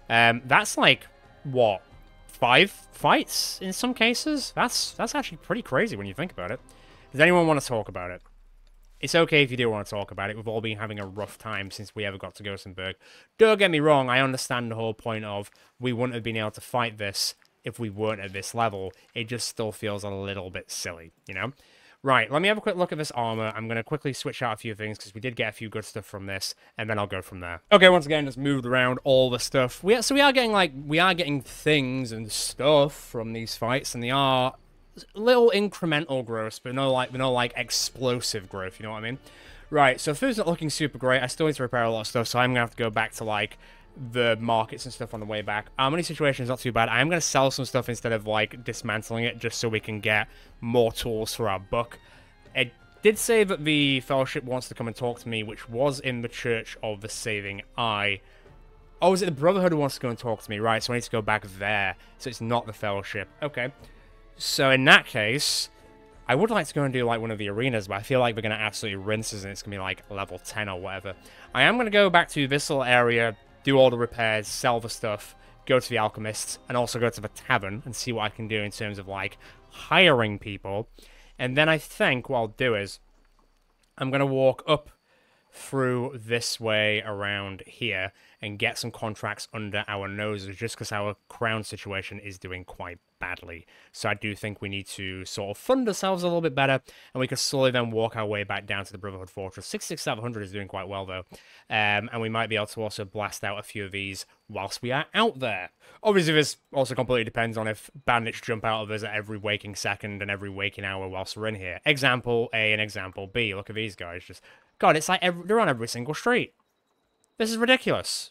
That's, like, what, 5 fights in some cases? That's actually pretty crazy when you think about it. Does anyone want to talk about it? It's okay if you do want to talk about it. We've all been having a rough time since we ever got to Gothenburg. Don't get me wrong, I understand the whole point of we wouldn't have been able to fight this if we weren't at this level. It just still feels a little bit silly, you know? Right, let me have a quick look at this armor. I'm going to quickly switch out a few things because we did get a few good stuff from this, and then I'll go from there. Okay, once again, just moved around all the stuff. So we are getting things and stuff from these fights, and they are little incremental growth, but no like explosive growth, you know what I mean? Right, so food's not looking super great. I still need to repair a lot of stuff, so I'm going to have to go back to, like, the markets and stuff on the way back. Our money situation is not too bad. I am going to sell some stuff instead of, like, dismantling it, just so we can get more tools for our buck. did say that the Fellowship wants to come and talk to me, which was in the Church of the Saving Eye. Oh, is it the Brotherhood who wants to go and talk to me? Right, so I need to go back there. So it's not the Fellowship. Okay. So in that case, I would like to go and do like one of the arenas, but I feel like we're going to absolutely rinse us and it's going to be like level 10 or whatever. I am going to go back to this little area, do all the repairs, sell the stuff, go to the Alchemists, and also go to the Tavern and see what I can do in terms of like hiring people. And then I think what I'll do is I'm going to walk up through this way around here and get some contracts under our noses just because our crown situation is doing quite badly. So I do think we need to sort of fund ourselves a little bit better and we can slowly then walk our way back down to the Brotherhood Fortress. 66700 is doing quite well though. And we might be able to also blast out a few of these whilst we are out there. Obviously this also completely depends on if bandits jump out of us at every waking second and every waking hour whilst we're in here. Example A and example B. Look at these guys. Just God, it's like they're on every single street. This is ridiculous.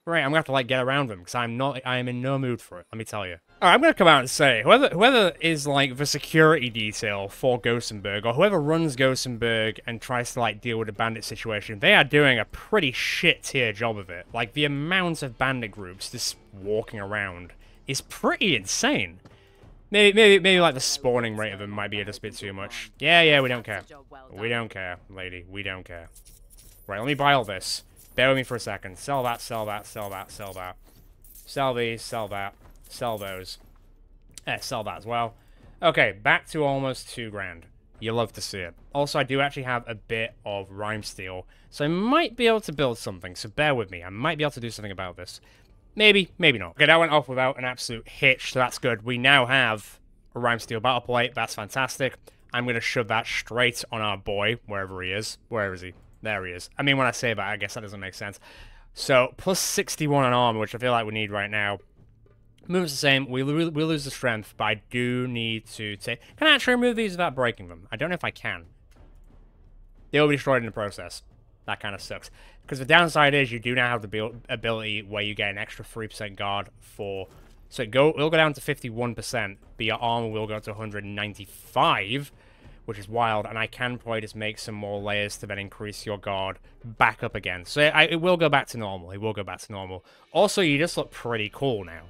Right, I'm gonna have to like get around them because I am in no mood for it. Let me tell you. All right, I'm gonna come out and say whoever is like the security detail for Gothenburg or whoever runs Gothenburg and tries to like deal with the bandit situation, they are doing a pretty shit tier job of it. Like the amount of bandit groups just walking around is pretty insane. Maybe like the spawning rate of them might be just a bit too much. Yeah, we don't care. We don't care, lady. We don't care. Right, let me buy all this. Bear with me for a second. Sell that, sell that, sell that, sell that. Sell these, sell that, sell those. Sell that as well. Okay, back to almost 2 grand. You love to see it. Also, I do actually have a bit of rhyme steel, so I might be able to build something, so bear with me. I might be able to do something about this. Maybe, maybe not. Okay, that went off without an absolute hitch, so that's good. We now have a rhyme steel battle plate. That's fantastic. I'm going to shove that straight on our boy, wherever he is. Where is he? There he is. I mean, when I say that, I guess that doesn't make sense. So, plus 61 on armor, which I feel like we need right now. Movement's the same. We lose the strength, but I do need to take... Can I actually remove these without breaking them? I don't know if I can. They will be destroyed in the process. That kind of sucks. Because the downside is you do now have the ability where you get an extra 3% guard for... So it'll go down to 51%, but your armor will go to 195, which is wild, and I can probably just make some more layers to then increase your guard back up again. So it will go back to normal. It will go back to normal. Also, you just look pretty cool now.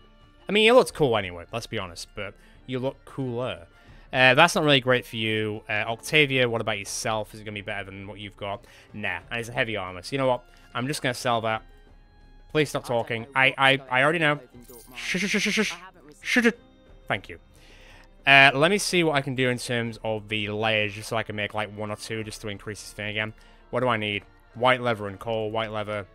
I mean, you looked cool anyway, let's be honest, but you look cooler. That's not really great for you. Octavia, what about yourself? Is it going to be better than what you've got? Nah, and it's a heavy armor. So you know what? I'm just going to sell that. Please stop talking. I already know. Shh. Thank you. Let me see what I can do in terms of the layers, just so I can make like 1 or 2 just to increase this thing again. What do I need? White leather and coal, white leather.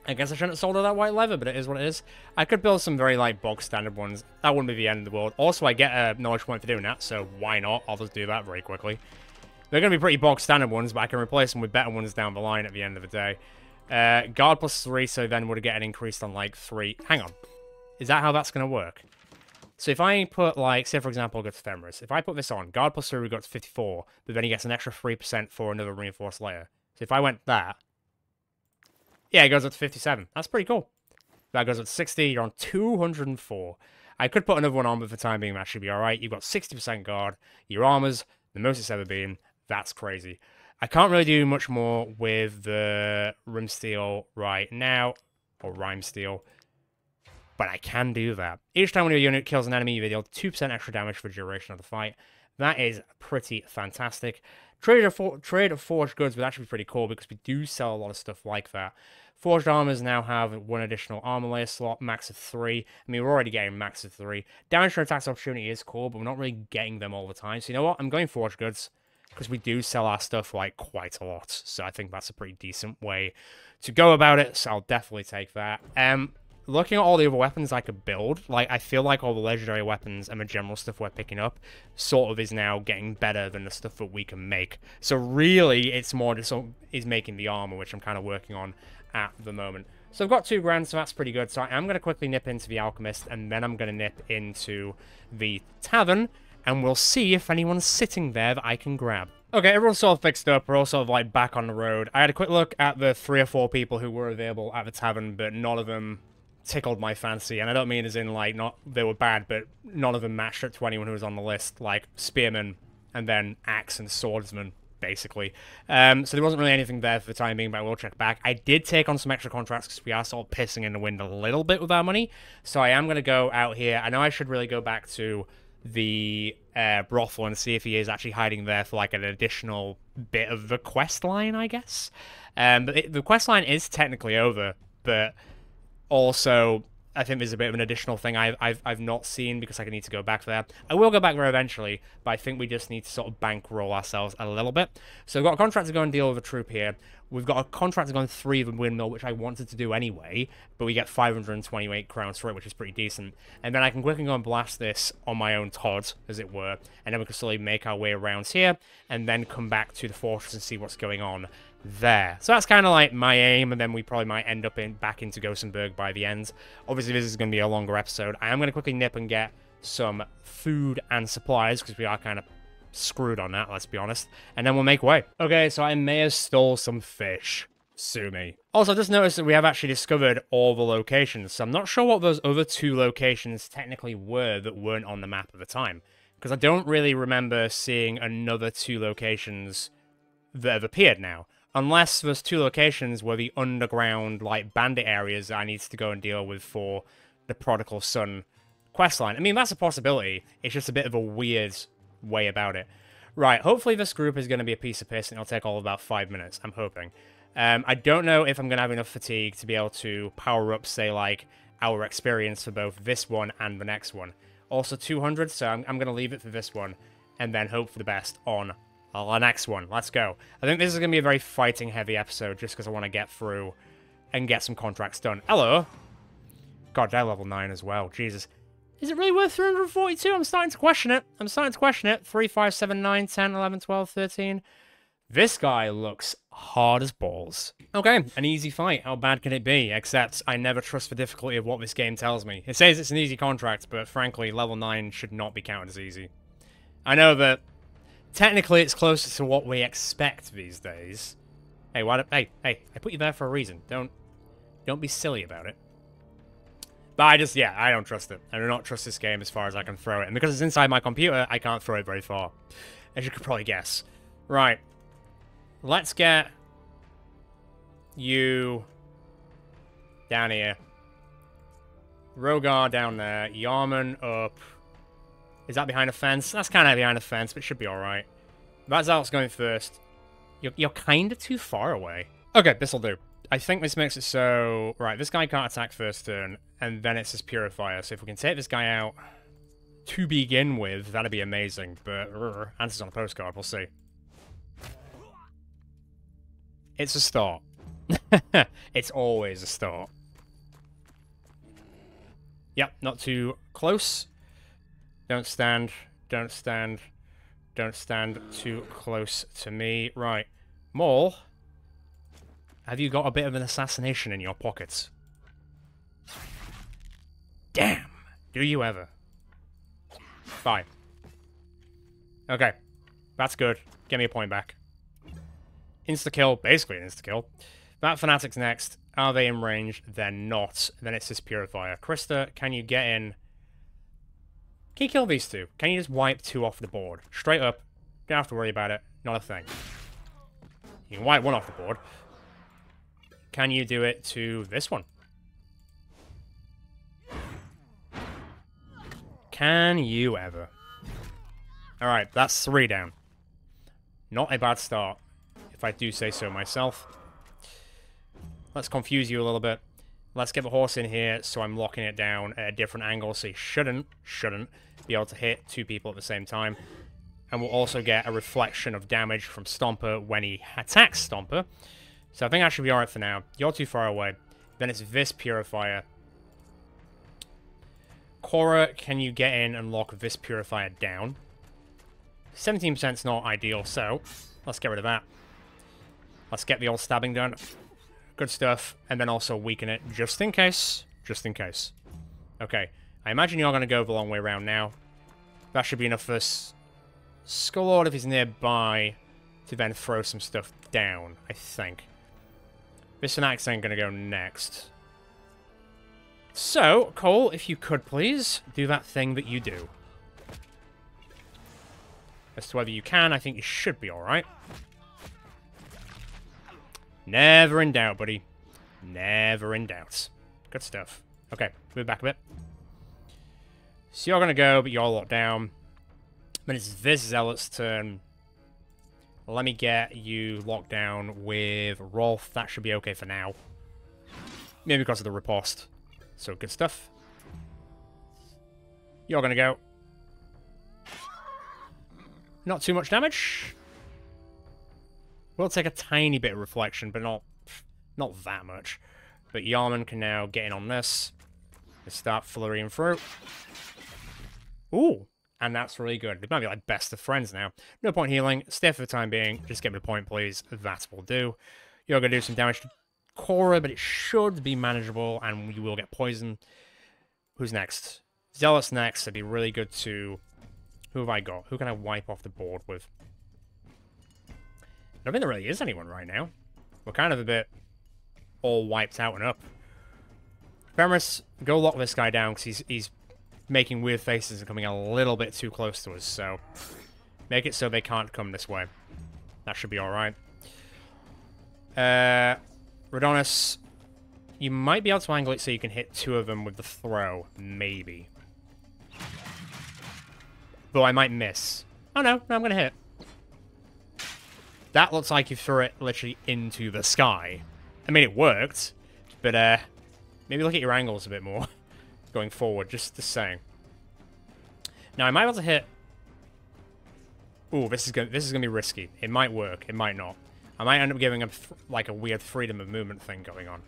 I guess I shouldn't have sold all that white leather, but it is what it is. I could build some very like bog standard ones. That wouldn't be the end of the world. Also, I get a knowledge point for doing that, so why not? I'll just do that very quickly. They're going to be pretty bog standard ones, but I can replace them with better ones down the line at the end of the day. Guard plus 3, so then would get an increase on like 3. Hang on. Is that how that's going to work? So if I put, like, say for example, I'll go to Femoris. If I put this on, Guard plus 3 we got to 54, but then he gets an extra 3% for another reinforced layer. So if I went that, yeah, it goes up to 57. That's pretty cool. That goes up to 60, you're on 204. I could put another one on, but for the time being, that should be alright. You've got 60% guard, your armor's the most it's ever been. That's crazy. I can't really do much more with the Rim Steel right now, or Rhyme Steel. But I can do that. Each time one of your unit kills an enemy, you deal 2% extra damage for the duration of the fight. That is pretty fantastic. Trade of forged goods would actually be pretty cool because we do sell a lot of stuff like that. Forged armors now have 1 additional armor layer slot, max of 3. I mean, we're already getting max of 3. Damage for attacks opportunity is cool, but we're not really getting them all the time. So you know what? I'm going forged goods because we do sell our stuff like quite a lot. So I think that's a pretty decent way to go about it. So I'll definitely take that. Looking at all the other weapons I could build, like, I feel like all the legendary weapons and the general stuff we're picking up sort of is now getting better than the stuff that we can make. So really, it's more just is making the armor, which I'm kind of working on at the moment. So I've got 2 grand, so that's pretty good. So I am going to quickly nip into the Alchemist, and then I'm going to nip into the Tavern, and we'll see if anyone's sitting there that I can grab. Okay, everyone's sort of fixed up. We're all sort of, like, back on the road. I had a quick look at the 3 or 4 people who were available at the Tavern, but none of them tickled my fancy, and I don't mean as in like not they were bad, but none of them matched up to anyone who was on the list, like Spearman and then Axe and Swordsman. basically. So there wasn't really anything there for the time being, but I will check back. I did take on some extra contracts because we are sort of pissing in the wind a little bit with our money. So I am going to go out here. I know I should really go back to the brothel and see if he is actually hiding there for like an additional bit of the quest line, I guess. But the quest line is technically over, but also I think there's a bit of an additional thing I've not seen because I need to go back there. I will go back there eventually, but I think we just need to sort of bankroll ourselves a little bit. So we've got a contract to go and deal with a troop here. We've got a contract to go and 3 the windmill, which I wanted to do anyway, but we get 528 crowns for it, which is pretty decent. And then I can quickly go and blast this on my own Todd, as it were, and then we can slowly make our way around here, and then come back to the fortress and see what's going on there. So that's kind of like my aim, and then we probably might end up back into Gothenburg by the end. Obviously, this is going to be a longer episode. I am going to quickly nip and get some food and supplies, because we are kind of screwed on that, let's be honest. And then we'll make way. Okay, so I may have stole some fish. Sue me. Also, just noticed that we have actually discovered all the locations, so I'm not sure what those other 2 locations technically were that weren't on the map at the time. Because I don't really remember seeing another 2 locations that have appeared now. Unless those 2 locations were the underground, like, bandit areas that I need to go and deal with for the Prodigal Son questline. I mean, that's a possibility. It's just a bit of a weird way about it. Right, hopefully this group is going to be a piece of piss and it'll take all of about 5 minutes. I'm hoping. I don't know if I'm going to have enough fatigue to be able to power up, say, like, our experience for both this one and the next one. Also 200, so I'm going to leave it for this one and then hope for the best on the next one. Let's go. I think this is going to be a very fighting-heavy episode just because I want to get through and get some contracts done. Hello. God, they're level 9 as well. Jesus. Is it really worth 342? I'm starting to question it. 3, 5, 7, 9, 10, 11, 12, 13. This guy looks hard as balls. Okay, an easy fight. How bad can it be? Except I never trust the difficulty of what this game tells me. It says it's an easy contract, but frankly, level 9 should not be counted as easy. I know that technically it's closer to what we expect these days. Hey, hey, I put you there for a reason. Don't be silly about it. But I don't trust it. I do not trust this game as far as I can throw it. And because it's inside my computer, I can't throw it very far. As you could probably guess. Right. Let's get you down here. Rogar down there. Yarman up. Is that behind a fence? That's kind of behind a fence, but it should be alright. Vazal's going first. You're kind of too far away. Okay, this'll do. I think this makes it so... Right, this guy can't attack first turn, and then it's his Purifier. So if we can take this guy out to begin with, that'd be amazing. But, answers on a postcard, we'll see. It's a start. It's always a start. Yep, not too close. Don't stand too close to me. Right. Maul, have you got a bit of an assassination in your pockets? Damn! Do you ever? Fine. Okay. That's good. Get me a point back. Insta-kill. Basically an insta-kill. That Fanatic's next. Are they in range? They're not. Then it's this Purifier. Krista, can you get in? Can you kill these 2? Can you just wipe 2 off the board? Straight up. Don't have to worry about it. Not a thing. You can wipe 1 off the board. Can you do it to this one? Can you ever? Alright, that's 3 down. Not a bad start, if I do say so myself. Let's confuse you a little bit. Let's get the horse in here so I'm locking it down at a different angle so he shouldn't be able to hit 2 people at the same time. And we'll also get a reflection of damage from Stomper when he attacks Stomper. So I think I should be alright for now. You're too far away. Then it's this Purifier. Cora, can you get in and lock this Purifier down? 17% is not ideal, so let's get rid of that. Let's get the old stabbing done. Good stuff. And then also weaken it, just in case. Just in case. Okay. I imagine you're going to go the long way around now. That should be enough for Skullord, if he's nearby, to then throw some stuff down, I think. This Fanatic's then going to go next. So, Cole, if you could please, do that thing that you do. As to whether you can, I think you should be alright. Never in doubt, buddy. Never in doubt. Good stuff. Okay, move back a bit. So you're going to go, but you're locked down. Then it's this Zealot's turn. Let me get you locked down with Rolf. That should be okay for now. Maybe because of the riposte. So, good stuff. You're going to go. Not too much damage. We'll take a tiny bit of reflection, but not that much. But Yarman can now get in on this. Let's start flurrying through. Ooh, and that's really good. They might be like best of friends now. No point healing. Stay for the time being. Just get me the point, please. That will do. You're going to do some damage to Cora, but it should be manageable, and you will get poisoned. Who's next? Zealot's next. It'd be really good to... Who have I got? Who can I wipe off the board with? I don't think there really is anyone right now. We're kind of a bit all wiped out and up. Fenris, go lock this guy down, because he's making weird faces and coming a little bit too close to us, so... Make it so they can't come this way. That should be alright. Rodonis, you might be able to angle it so you can hit 2 of them with the throw. Maybe. But I might miss. Oh no, I'm gonna hit. That looks like you threw it literally into the sky. I mean, it worked, but maybe look at your angles a bit more going forward, just saying. Now, I might be able to hit... Ooh, this is gonna be risky. It might work, it might not. I might end up giving him, like, a weird freedom of movement thing going on.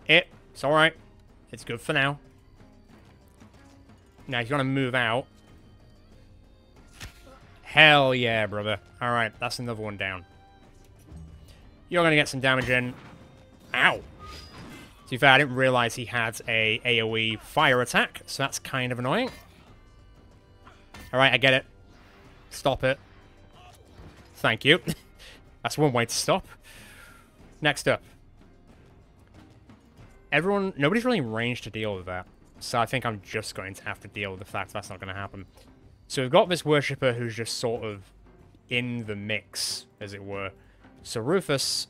It's alright. It's good for now. Now, if you want to move out... Hell yeah, brother. Alright, that's another one down. You're going to get some damage in. Ow! To be fair, I didn't realize he had a AoE fire attack, so that's kind of annoying. Alright, I get it. Stop it. Thank you. That's one way to stop. Next up. Nobody's really in range to deal with that. So I think I'm just going to have to deal with the fact that's not going to happen. So we've got this worshipper who's just sort of in the mix, as it were. So Rufus,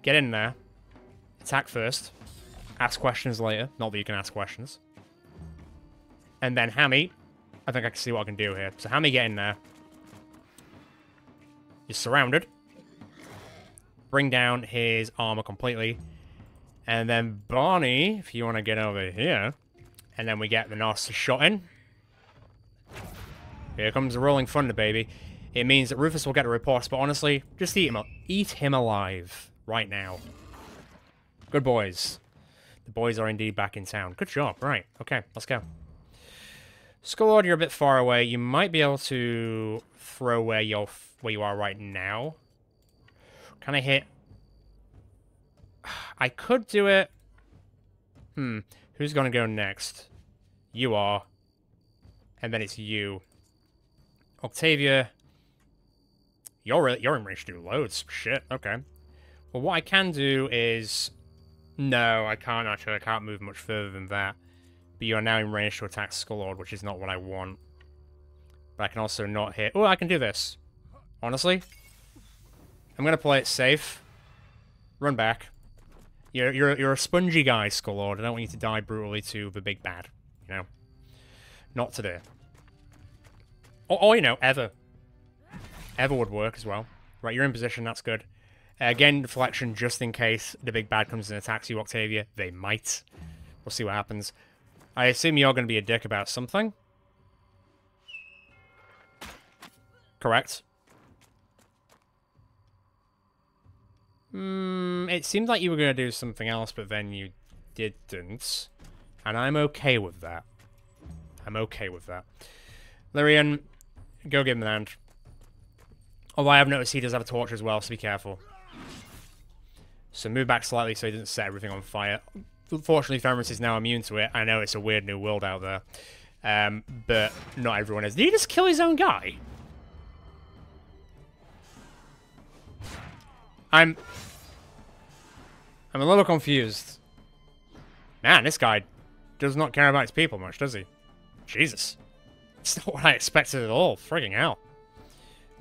get in there. Attack first. Ask questions later. Not that you can ask questions. And then Hammy. I think I can see what I can do here. So Hammy, get in there. You're surrounded. Bring down his armor completely. And then Barney, if you want to get over here. And then we get the nasty shot in. Here comes the Rolling Thunder, baby. It means that Rufus will get a report, but honestly, just eat him up. Eat him alive. Right now. Good boys. The boys are indeed back in town. Good job. Right. Okay, let's go. Skullord, you're a bit far away. You might be able to throw where you are right now. Can I hit? I could do it. Who's going to go next? You are. And then it's you. Octavia. You're in range to do loads. Shit, okay. Well, what I can do is... No, I can't actually. I can't move much further than that. But you are now in range to attack Skullord, which is not what I want. But I can also not hit... Oh, I can do this. Honestly. I'm going to play it safe. Run back. You're a spongy guy, Skullord. I don't want you to die brutally to the big bad. You know? Not today. Or you know, ever. Ever would work as well. Right, you're in position. That's good. Again, deflection just in case the big bad comes and attacks you, Octavia. They might. We'll see what happens. I assume you're going to be a dick about something. Correct. It seemed like you were going to do something else, but then you didn't. And I'm okay with that. I'm okay with that. Lyrian, go give him an hand. Although I have noticed he does have a torch as well, so be careful. So move back slightly so he doesn't set everything on fire. Fortunately, Fenris is now immune to it. I know it's a weird new world out there. But not everyone is. Did he just kill his own guy? I'm a little confused. Man, this guy does not care about his people much, does he? Jesus. It's not what I expected at all. Frigging hell.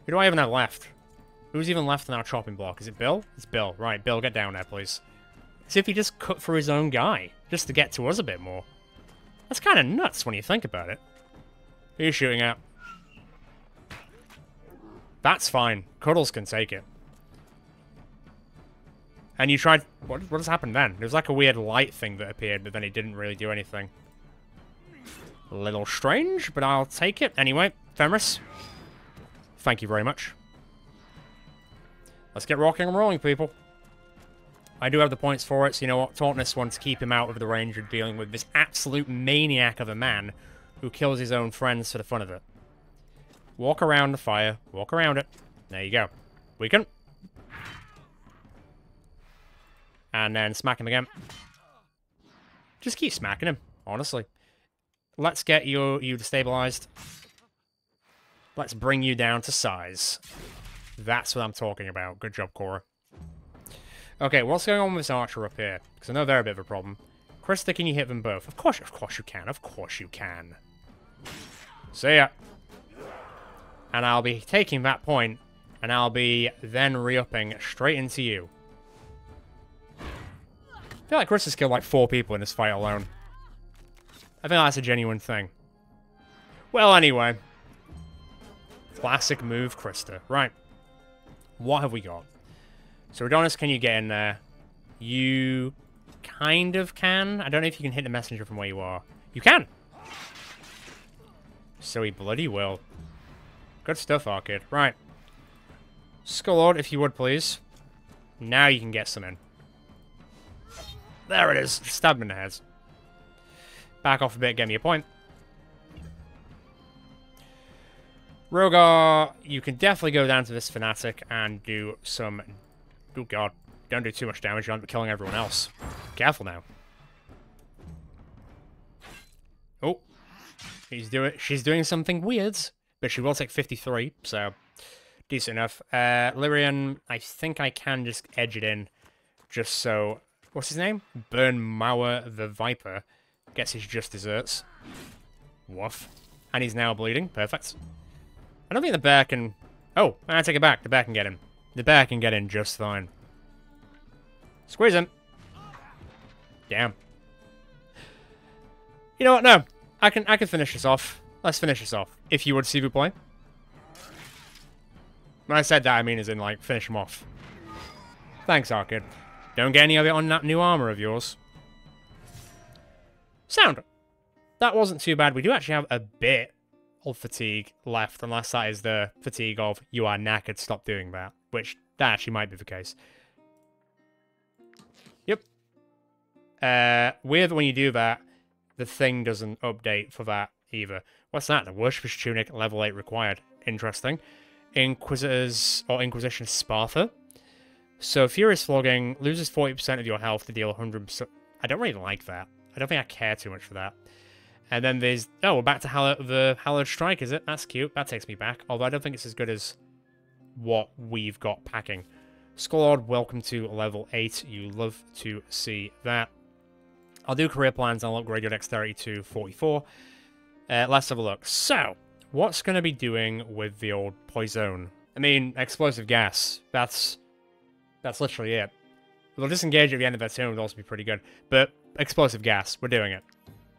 Who do I even have left? Who's even left in our chopping block? Is it Bill? It's Bill. Right, Bill, get down there, please. See if he just cut through his own guy, just to get to us a bit more. That's kind of nuts when you think about it. Who are you shooting at? That's fine. Cuddles can take it. And you tried... What has happened then? There was like a weird light thing that appeared, but then it didn't really do anything. A little strange, but I'll take it. Anyway, Fenris. Thank you very much. Let's get rocking and rolling, people. I do have the points for it, so you know what? Taunt this one to keep him out of the range of dealing with this absolute maniac of a man who kills his own friends for the fun of it. Walk around the fire. Walk around it. There you go. Weaken. And then smack him again. Just keep smacking him, honestly. Let's get you destabilized. Let's bring you down to size. That's what I'm talking about. Good job, Cora. Okay, what's going on with this archer up here? Because I know they're a bit of a problem. Krista, can you hit them both? Of course you can. Of course you can. See ya. And I'll be taking that point, and I'll be then re-upping straight into you. I feel like Krista's killed like 4 people in this fight alone. I think that's a genuine thing. Well, anyway. Classic move, Krista. Right. What have we got? So, Adonis, can you get in there? You kind of can. I don't know if you can hit the messenger from where you are. You can! So he bloody will. Good stuff, Arcade. Right. Skullord, if you would, please. Now you can get some in. There it is. Stab him in the head. Back off a bit, get me a point. Rogar, you can definitely go down to this Fanatic and do some... Oh god, don't do too much damage, you'll end up killing everyone else. Careful now. Oh. She's doing something weird, but she will take 53, so... Decent enough. Lyrian, I think I can just edge it in, just so... What's his name? Burnmauer the Viper gets his just desserts. Woof. And he's now bleeding. Perfect. I don't think the bear can... Oh, I take it back. The bear can get him. The bear can get in just fine. Squeeze him. Damn. You know what? No. I can finish this off. Let's finish this off. If you would, s'il vous plaît. When I said that, I mean as in, like, finish him off. Thanks, Arcade. Don't get any of it on that new armor of yours. Sound. That wasn't too bad. We do actually have a bit of fatigue left, unless that is the fatigue of you are knackered, stop doing that. Which, that actually might be the case. Yep. Weird when you do that, the thing doesn't update for that either. What's that? The Worshipper's Tunic, level 8 required. Interesting. Inquisitors, or Inquisition Sparta. So, Furious Flogging loses 40% of your health to deal 100%. I don't really like that. I don't think I care too much for that. And then there's... Oh, we're back to the Hallowed Strike, is it? That's cute. That takes me back. Although I don't think it's as good as what we've got packing. Skullord, welcome to level 8. You love to see that. I'll do career plans and I'll upgrade your dexterity to 44. Let's have a look. So, what's going to be doing with the old poison? I mean, explosive gas. That's literally it. We'll disengage at the end of that turn would also be pretty good. But explosive gas, we're doing it.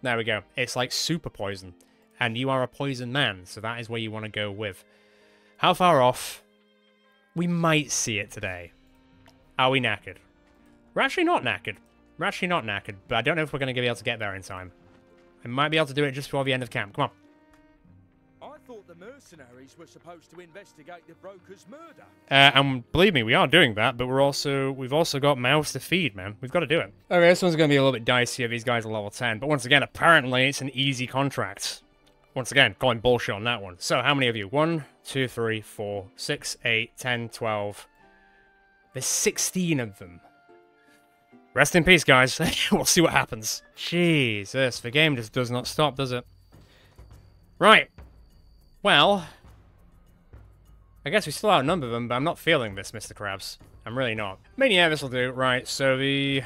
There we go. It's like super poison. And you are a poison man, so that is where you want to go with. How far off? We might see it today. Are we knackered? We're actually not knackered. We're actually not knackered, but I don't know if we're going to be able to get there in time. I might be able to do it just before the end of camp. Come on. I thought the mercenaries were supposed to investigate the broker's murder. And believe me, we are doing that, but we've also got mouths to feed, man. We've got to do it. Okay, this one's going to be a little bit dicey if these guys are level 10, but once again, apparently it's an easy contract. Once again, calling bullshit on that one. So, how many of you? 1, 2, 3, 4, 6, 8, 10, 12. There's 16 of them. Rest in peace, guys. We'll see what happens. Jesus, the game just does not stop, does it? Right. Well, I guess we still outnumber them, but I'm not feeling this, Mr. Krabs. I'm really not. I mean, yeah, this will do. Right, so the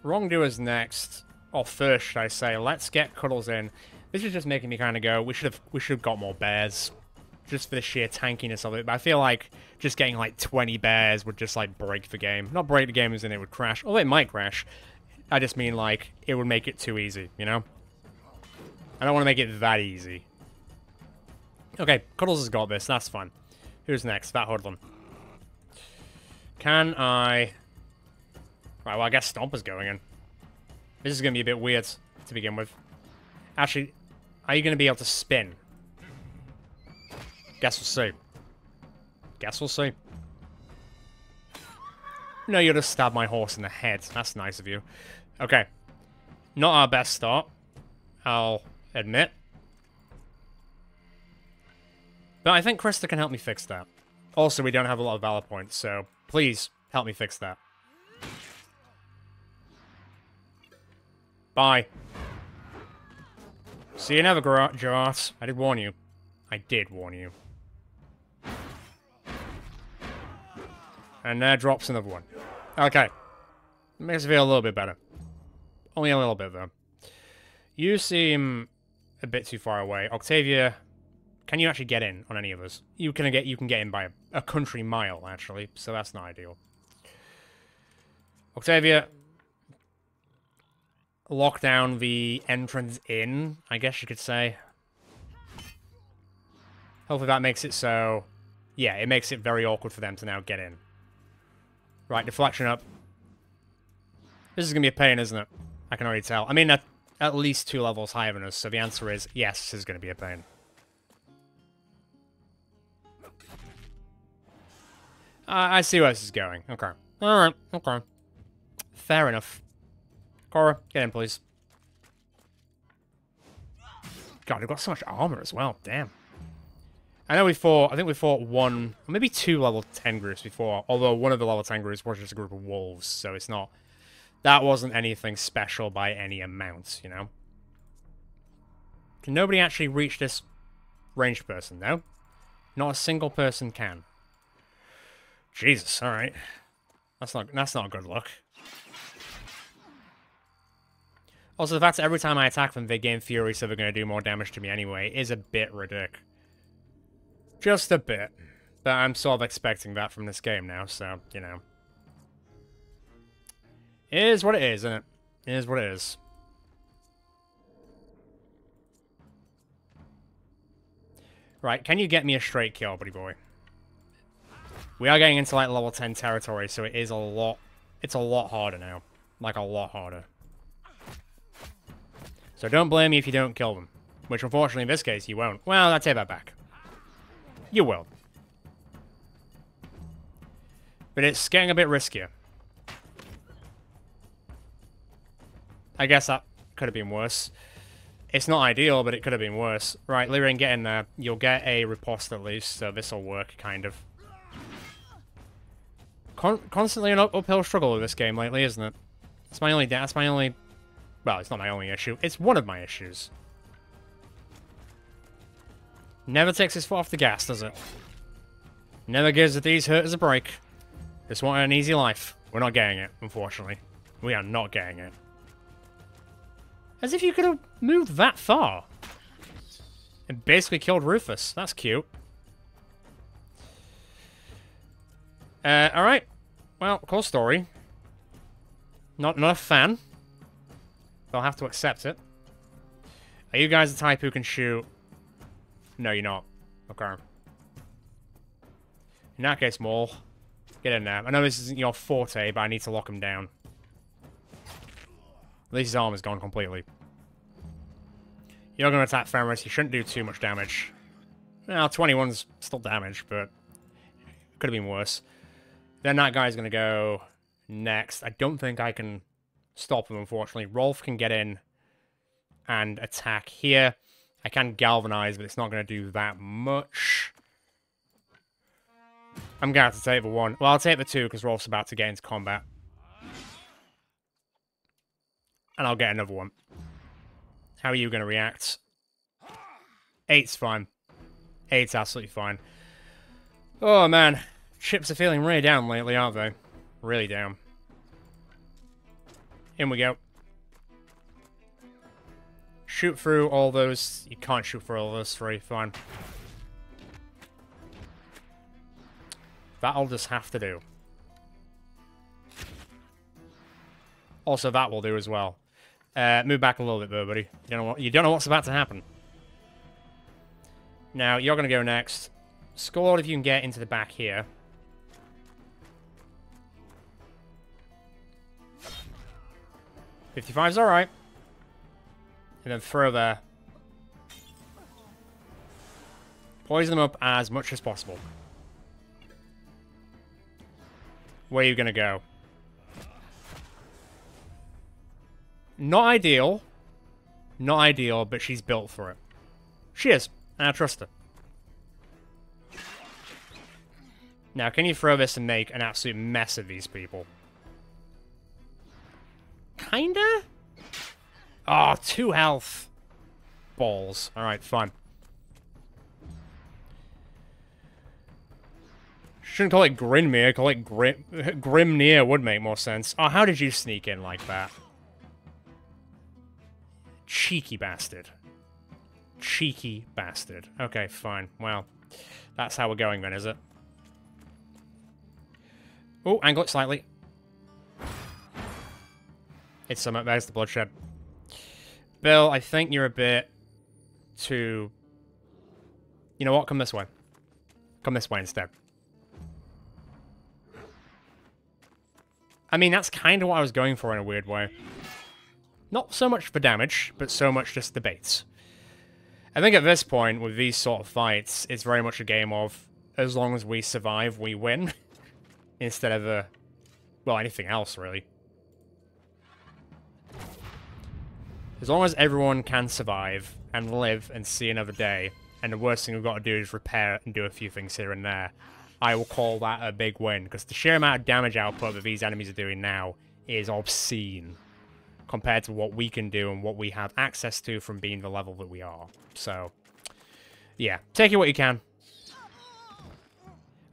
wrongdoer's next. Or first, should I say. Let's get Cuddles in. This is just making me kind of go, we should have got more bears. just for the sheer tankiness of it. But I feel like just getting like 20 bears would just like break the game. Not break the game as in it would crash. Although it might crash. I just mean like it would make it too easy, you know? I don't want to make it that easy. Okay, Cuddles has got this. That's fun. Who's next? That hoodlum. Can I... Right, well, I guess Stomper's going in. This is going to be a bit weird to begin with. Actually, are you going to be able to spin? Guess we'll see. Guess we'll see. No, you'll just stab my horse in the head. That's nice of you. Okay. Not our best start, I'll admit. But I think Krista can help me fix that. Also, we don't have a lot of Valor points, so please help me fix that. Bye. See you never, Gerard. I did warn you. I did warn you. And there drops another one. Okay. Makes me feel a little bit better. Only a little bit, though. You seem a bit too far away. Octavia, can you actually get in on any of us? You can get in by a country mile, actually, so that's not ideal. Octavia, lock down the entrance in, I guess you could say. Hopefully that makes it so... Yeah, it makes it very awkward for them to now get in. Right, deflection up. This is going to be a pain, isn't it? I can already tell. I mean, at least 2 levels higher than us, so the answer is yes, this is going to be a pain. I see where this is going. Okay. Alright, okay. Fair enough. Cora, get in, please. God, we've got so much armor as well. Damn. I know I think we fought 1, or maybe 2 level 10 groups before, although one of the level 10 groups was just a group of wolves, so it's not... That wasn't anything special by any amount, you know? Can nobody actually reach this ranged person, no? Not a single person can. Jesus, alright. That's not good luck. Also, the fact that every time I attack them, they gain fury, so they're going to do more damage to me anyway, is a bit ridiculous. Just a bit. But I'm sort of expecting that from this game now, so, you know. It is what it is, isn't it? It is what it is. Right, can you get me a straight kill, buddy boy? We are getting into, like, level 10 territory, so it is a lot... It's a lot harder now. Like, a lot harder. So don't blame me if you don't kill them. Which, unfortunately, in this case, you won't. Well, I take that back. You will. But it's getting a bit riskier. I guess that could have been worse. It's not ideal, but it could have been worse. Right, Lyrian, get in there. You'll get a riposte at least, so this'll work, kind of. Constantly an uphill struggle with this game lately, isn't it? That's my only... Well, it's not my only issue. It's one of my issues. Never takes his foot off the gas, does it? Never gives these hurters a break. Just want an easy life. We're not getting it, unfortunately. We are not getting it. As if you could have moved that far. And basically killed Rufus. That's cute. Alright. Well, cool story. Not a fan. But I'll have to accept it. Are you guys the type who can shoot? No, you're not. Okay. In that case, Maul, get in there. I know this isn't your forte, but I need to lock him down. At least his armor's gone completely. You're going to attack Fenris. He shouldn't do too much damage. Well, 21's still damage, but could have been worse. Then that guy's going to go next. I don't think I can stop him, unfortunately. Rolf can get in and attack here. I can galvanize, but it's not going to do that much. I'm going to have to take the 1. Well, I'll take the 2 because Rolf's about to get into combat. And I'll get another 1. How are you going to react? 8's fine. 8's absolutely fine. Oh, man. Chips are feeling really down lately, aren't they? Really down. In we go. Shoot through all those. You can't shoot through all those 3. Fine. That'll just have to do. Also, that will do as well. Move back a little bit, though, buddy. You don't know what's about to happen. Now, you're going to go next. Score if you can get into the back here. .55's alright. And then throw there. Poison them up as much as possible. Where are you going to go? Not ideal. Not ideal, but she's built for it. She is, and I trust her. Now, can you throw this and make an absolute mess of these people? Kinda? Oh, 2 health. Balls. Alright, fine. Shouldn't call it Grinmere, call it Grimnir would make more sense. Oh, how did you sneak in like that? Cheeky bastard. Cheeky bastard. Okay, fine. Well, that's how we're going then, is it? Oh, angle it slightly. It's somewhat. There's the bloodshed. Bill, I think you're a bit too... You know what? Come this way. Come this way instead. I mean, that's kind of what I was going for in a weird way. Not so much for damage, but so much just the baits. I think at this point, with these sort of fights, it's very much a game of, as long as we survive, we win. Instead of, well, anything else, really. As long as everyone can survive, and live, and see another day, and the worst thing we've got to do is repair and do a few things here and there, I will call that a big win, because the sheer amount of damage output that these enemies are doing now is obscene, compared to what we can do and what we have access to from being the level that we are. So, yeah, take it what you can.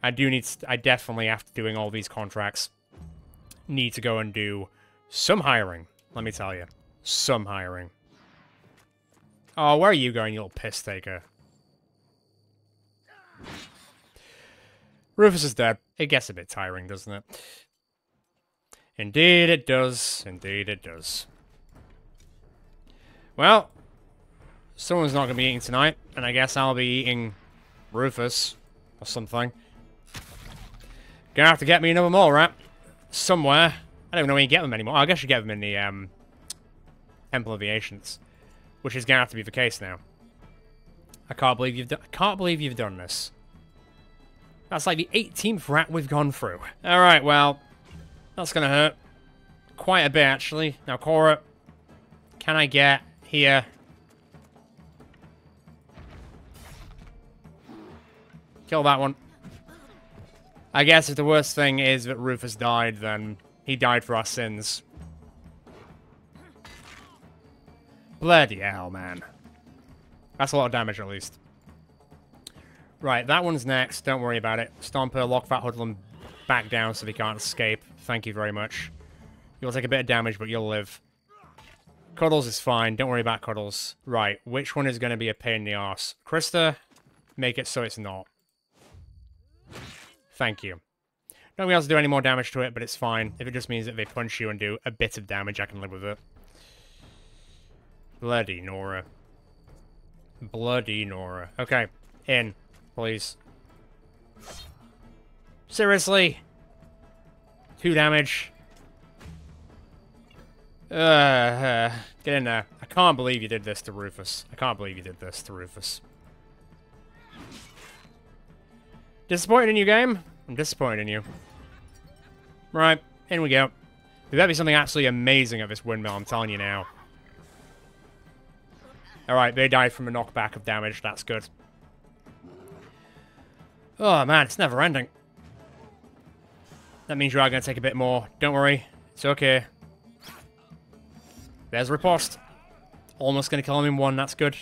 I definitely, after doing all these contracts, need to go and do some hiring, let me tell you. Some hiring. Oh, where are you going, you little piss taker? Rufus is dead. It gets a bit tiring, doesn't it? Indeed it does. Indeed it does. Well, someone's not going to be eating tonight, and I guess I'll be eating Rufus or something. Gonna have to get me another mole rat somewhere. I don't even know where you get them anymore. I guess you get them in the Temple of the Ancients, which is gonna have to be the case now. I can't believe you've done this. That's like the 18th rat we've gone through. All right, well, that's gonna hurt quite a bit actually. Now, Cora, can I get here? Kill that one. I guess if the worst thing is that Rufus died, then he died for our sins. Bloody hell, man. That's a lot of damage, at least. Right, that one's next. Don't worry about it. Stomper, lock that hoodlum back down so he can't escape. Thank you very much. You'll take a bit of damage, but you'll live. Cuddles is fine. Don't worry about Cuddles. Right, which one is going to be a pain in the arse? Krista, make it so it's not. Thank you. Don't be able to do any more damage to it, but it's fine. If it just means that they punch you and do a bit of damage, I can live with it. Bloody Nora. Bloody Nora. Okay, in, please. Seriously? 2 damage. Get in there. I can't believe you did this to Rufus. I can't believe you did this to Rufus. Disappointed in you, game? I'm disappointed in you. Right, in we go. There better be something absolutely amazing at this windmill, I'm telling you now. Alright, they died from a knockback of damage, that's good. Oh man, it's never ending. That means you are going to take a bit more. Don't worry, it's okay. There's a riposte. Almost going to kill him in 1, that's good.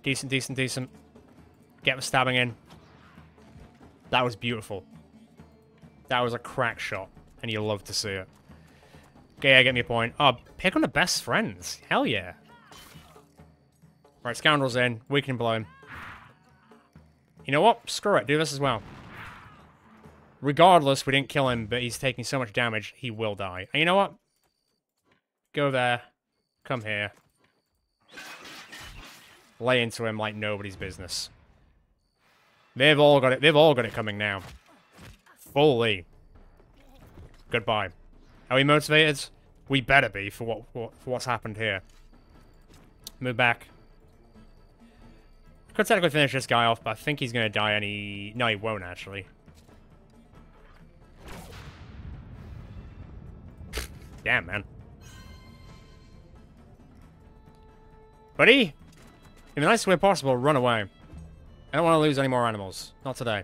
Decent, decent, decent. Get the stabbing in. That was beautiful. That was a crack shot, and you'll love to see it. Okay, yeah, get me a point. Oh, pick on the best friends. Hell yeah. Right, Scoundrel's in. We can blow him. You know what? Screw it. Do this as well. Regardless, we didn't kill him, but he's taking so much damage, he will die. And you know what? Go there. Come here. Lay into him like nobody's business. They've all got it coming now. Fully. Goodbye. Are we motivated? We better be for what's happened here. Move back. Could technically finish this guy off, but I think he's gonna die any... No, he won't, actually. Damn, man. Buddy? In the nicest way possible, run away. I don't want to lose any more animals. Not today.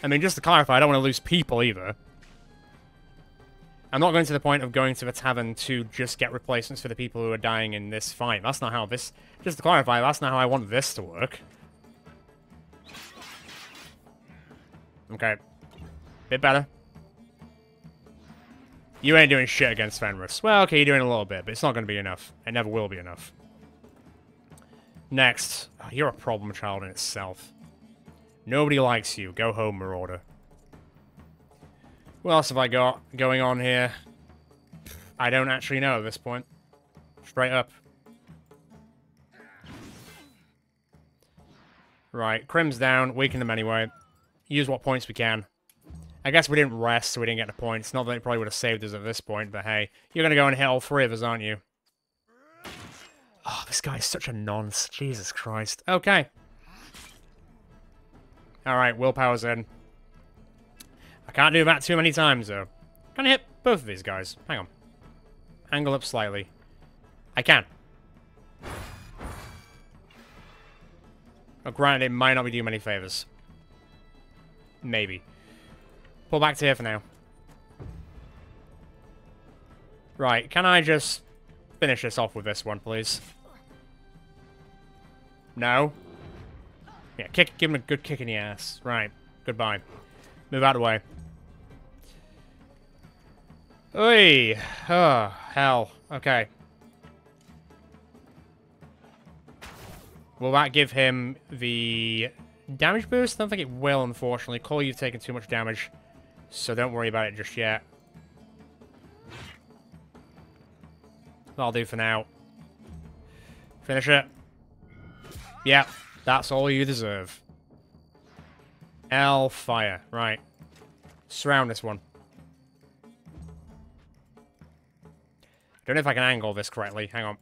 I mean, just to clarify, I don't want to lose people either. I'm not going to the point of going to the tavern to just get replacements for the people who are dying in this fight. That's not how this... Just to clarify, that's not how I want this to work. Okay. Bit better. You ain't doing shit against Fenris. Well, okay, you're doing a little bit, but it's not going to be enough. It never will be enough. Next. Oh, you're a problem child in itself. Nobody likes you. Go home, Marauder. What else have I got going on here? I don't actually know at this point. Straight up. Right, Crim's down. Weaken them anyway. Use what points we can. I guess we didn't rest, so we didn't get the points. Not that it probably would have saved us at this point, but hey. You're going to go and hit all three of us, aren't you? Oh, this guy is such a nonce. Jesus Christ. Okay. Alright, willpower's in. I can't do that too many times, though. Can I hit both of these guys? Hang on. Angle up slightly. I can. But granted, it might not be doing many favors. Maybe. Pull back to here for now. Right, can I just finish this off with this one, please? No? Yeah, give him a good kick in the ass. Right, goodbye. Move out of the way. Oi! Oh, hell. Okay. Will that give him the damage boost? I don't think it will, unfortunately. Cole, you've taken too much damage, so don't worry about it just yet. That'll do for now. Finish it. Yeah, that's all you deserve. Fire. Right. Surround this one. Don't know if I can angle this correctly. Hang on.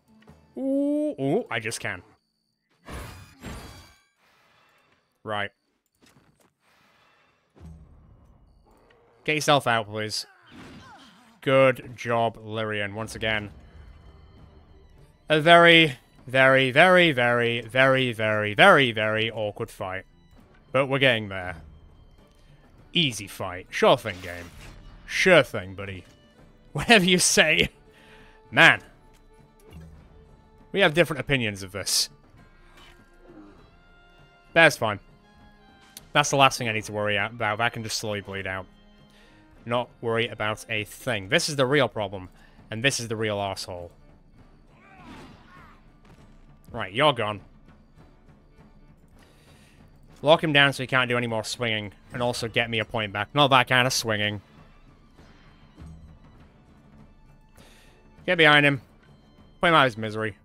Ooh, I just can. Right. Get yourself out, please. Good job, Lyrian, once again. A very, very, very, very, very, very, very, very awkward fight. But we're getting there. Easy fight. Sure thing, game. Sure thing, buddy. Whatever you say. Man. We have different opinions of this. That's fine. That's the last thing I need to worry about. That can just slowly bleed out. Not worry about a thing. This is the real problem. And this is the real arsehole. Right, you're gone. Lock him down so he can't do any more swinging. And also get me a point back. Not that kind of swinging. Get behind him. Put him out of his misery.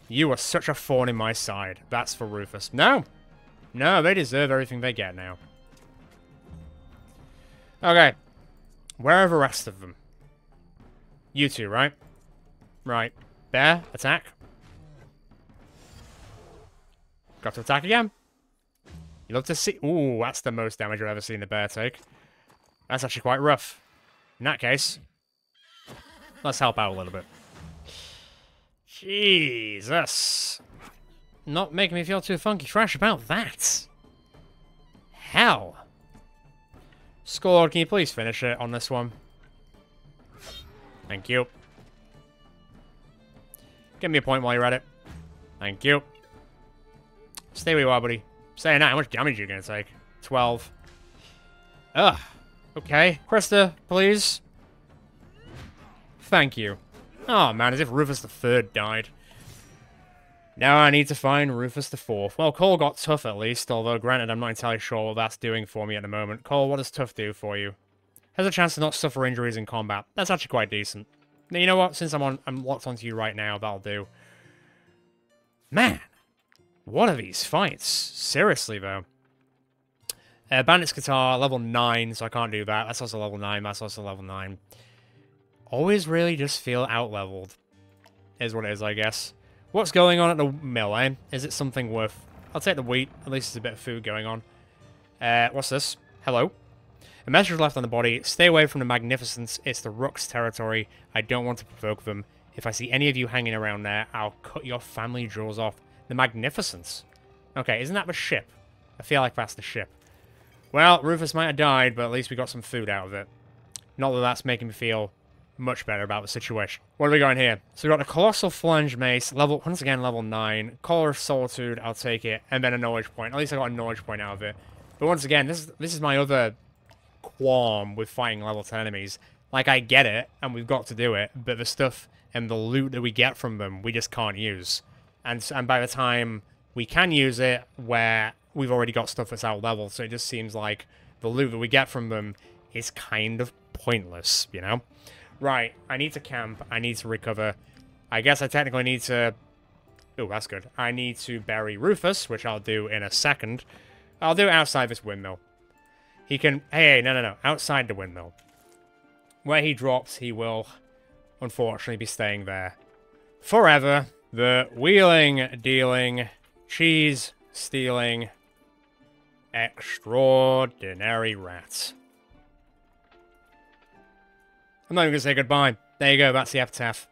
You are such a thorn in my side. That's for Rufus. No! No, they deserve everything they get now. Okay. Where are the rest of them? You two, right? Right. Bear, attack. Got to attack again. You love to see... Ooh, that's the most damage I've ever seen the bear take. That's actually quite rough. In that case, let's help out a little bit. Jesus. Not making me feel too funky fresh about that. Hell. Score, can you please finish it on this one? Thank you. Give me a point while you're at it. Thank you. Stay where you are, buddy. Saying that, how much damage are you going to take? 12. Ugh. Okay. Krista, please. Thank you. Oh, man, as if Rufus the Third died. Now I need to find Rufus the Fourth. Well, Cole got tough at least, although granted I'm not entirely sure what that's doing for me at the moment. Cole, what does tough do for you? Has a chance to not suffer injuries in combat. That's actually quite decent. Now, you know what? Since I'm locked onto you right now, that'll do. Man, what are these fights? Seriously, though. Bandit's Guitar, level 9, so I can't do that. That's also level 9, that's also level 9. Always really just feel out-leveled. Is what it is, I guess. What's going on at the mill, eh? Is it something worth... I'll take the wheat. At least there's a bit of food going on. What's this? Hello? A message left on the body. Stay away from the Magnificence. It's the Rook's territory. I don't want to provoke them. If I see any of you hanging around there, I'll cut your family jaws off. The Magnificence? Okay, isn't that the ship? I feel like that's the ship. Well, Rufus might have died, but at least we got some food out of it. Not that that's making me feel much better about the situation. What are we going here? So we got a Colossal Flange Mace, once again level 9. Collar of Solitude, I'll take it, and then a Knowledge Point. At least I got a Knowledge Point out of it. But once again, this is my other qualm with fighting level 10 enemies. Like, I get it, and we've got to do it, but the stuff and the loot that we get from them, we just can't use. And by the time we can use it, where we've already got stuff that's out level, so it just seems like the loot that we get from them is kind of pointless, you know? Right, I need to camp, I need to recover. I guess I technically need to... Oh, that's good. I need to bury Rufus, which I'll do in a second. I'll do it outside this windmill. He can... Hey, no. Outside the windmill. Where he drops, he will, unfortunately, be staying there. Forever. The wheeling, dealing, cheese, stealing, extraordinary rat. I'm not even going to say goodbye. There you go, that's the epitaph.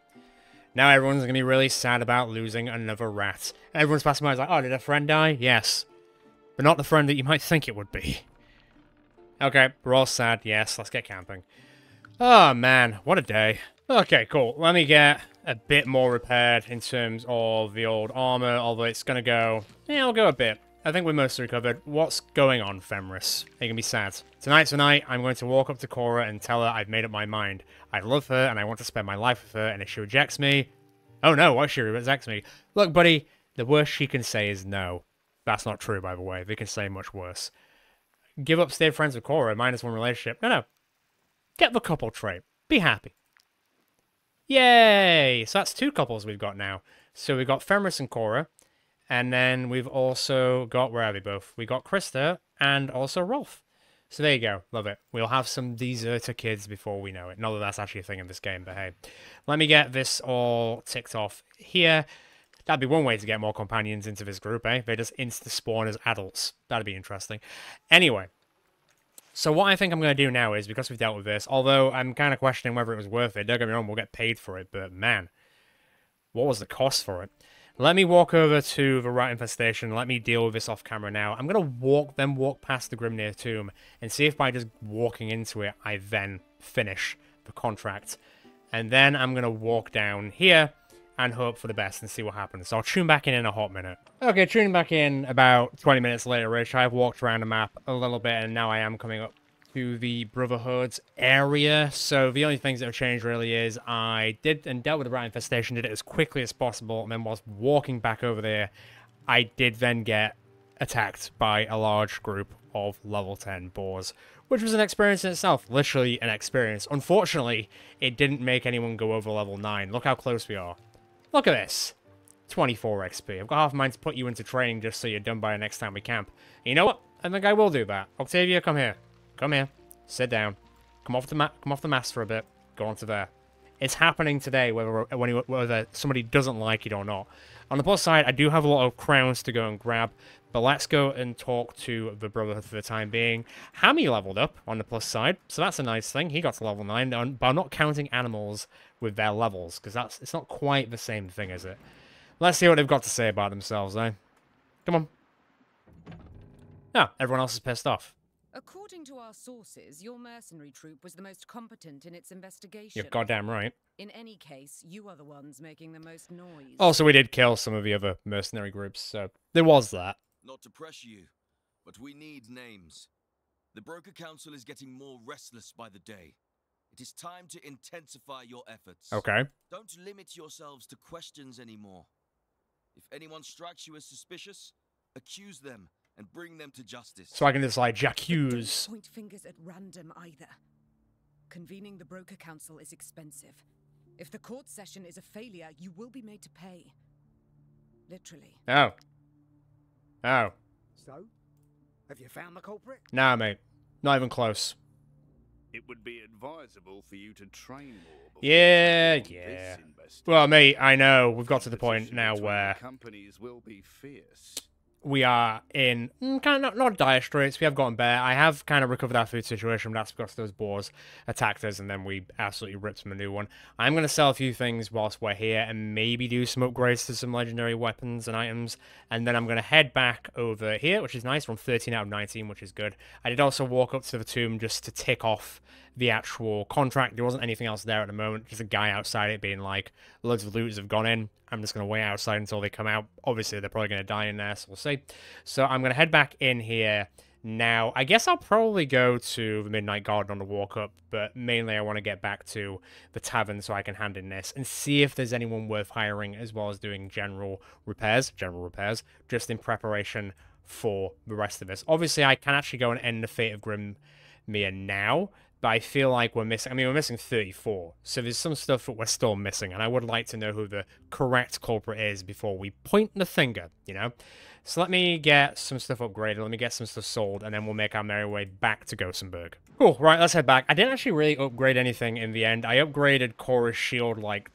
Now everyone's going to be really sad about losing another rat. Everyone's passing by is like, oh, did a friend die? Yes. But not the friend that you might think it would be. Okay, we're all sad. Yes, let's get camping. Oh, man, what a day. Okay, cool. Let me get a bit more repaired in terms of the old armor, although it's going to go... Yeah, I'll go a bit. I think we're mostly recovered. What's going on, Fenris? Are you going to be sad? Tonight, I'm going to walk up to Cora and tell her I've made up my mind. I love her, and I want to spend my life with her, and if she rejects me... Oh no, why she rejects me? Look, buddy, the worst she can say is no. That's not true, by the way. They can say much worse. Give up, stay friends with Cora, -1 relationship. No. Get the couple trait. Be happy. Yay! So that's 2 couples we've got now. So we've got Fenris and Cora. And then we've also got, where are they both? We got Krista and also Rolf. So there you go. Love it. We'll have some deserter kids before we know it. Not that that's actually a thing in this game, but hey. Let me get this all ticked off here. That'd be one way to get more companions into this group, eh? They just insta-spawn as adults. That'd be interesting. Anyway. So what I think I'm going to do now is, because we've dealt with this, although I'm kind of questioning whether it was worth it. Don't get me wrong, we'll get paid for it, but man. What was the cost for it? Let me walk over to the rat infestation. Let me deal with this off camera now. I'm going to walk past the Grimnir tomb and see if by just walking into it, I then finish the contract. And then I'm going to walk down here and hope for the best and see what happens. So I'll tune back in a hot minute. Okay, tuning back in about 20 minutes later, Rich. I've walked around the map a little bit and now I am coming up to the Brotherhood's area. So the only things that have changed really is I did and dealt with the rat infestation, did it as quickly as possible, and then whilst walking back over there, I did then get attacked by a large group of level 10 boars, which was an experience in itself. Literally an experience. Unfortunately, it didn't make anyone go over level 9. Look how close we are. Look at this. 24 XP. I've got half a mind to put you into training just so you're done by the next time we camp. You know what? I think I will do that. Octavia, come here. Come here. Sit down. Come off the mast for a bit. Go on to there. It's happening today, whether somebody doesn't like it or not. On the plus side, I do have a lot of crowns to go and grab, but let's go and talk to the Brotherhood for the time being. Hammy leveled up on the plus side, so that's a nice thing. He got to level 9, but I'm not counting animals with their levels, because it's not quite the same thing, is it? Let's see what they've got to say about themselves, eh? Come on. No, everyone else is pissed off. According to our sources, your mercenary troop was the most competent in its investigation. You're goddamn right. In any case, you are the ones making the most noise. Also, we did kill some of the other mercenary groups, so there was that. Not to pressure you, but we need names. The Broker Council is getting more restless by the day. It is time to intensify your efforts. Okay. Don't limit yourselves to questions anymore. If anyone strikes you as suspicious, accuse them and bring them to justice. So I can just, like, Don't j'accuse. point fingers at random either. Convening the Broker Council is expensive. If the court session is a failure, you will be made to pay. Literally. Oh. Oh. So, have you found the culprit? Nah, mate. Not even close. It would be advisable for you to train more. before Yeah, taking on yeah. this investigation. Well, mate, I know. We've got to the point Competition now between where companies will be fierce. we are in kind of not dire straits. We have gotten better. I have kind of recovered our food situation, but that's because those boars attacked us, and then we absolutely ripped them a new one. I'm going to sell a few things whilst we're here, and maybe do some upgrades to some legendary weapons and items, and then I'm going to head back over here, which is nice. We're on 13 out of 19, which is good. I did also walk up to the tomb just to tick off the actual contract. There wasn't anything else there at the moment, just a guy outside it being like, loads of looters have gone in. I'm just going to wait outside until they come out. Obviously, they're probably going to die in there, so we'll see. So I'm going to head back in here now. I guess I'll probably go to the Midnight Garden on the walk up, but mainly I want to get back to the tavern so I can hand in this and see if there's anyone worth hiring, as well as doing general repairs, just in preparation for the rest of this. Obviously, I can actually go and end the fate of Grimmere now, but I feel like we're missing, we're missing 34, so there's some stuff that we're still missing, and I would like to know who the correct culprit is before we point the finger, you know? So let me get some stuff upgraded, let me get some stuff sold, and then we'll make our merry way back to Gothenburg. Cool, right, let's head back. I didn't actually really upgrade anything in the end. I upgraded Cora's shield, like,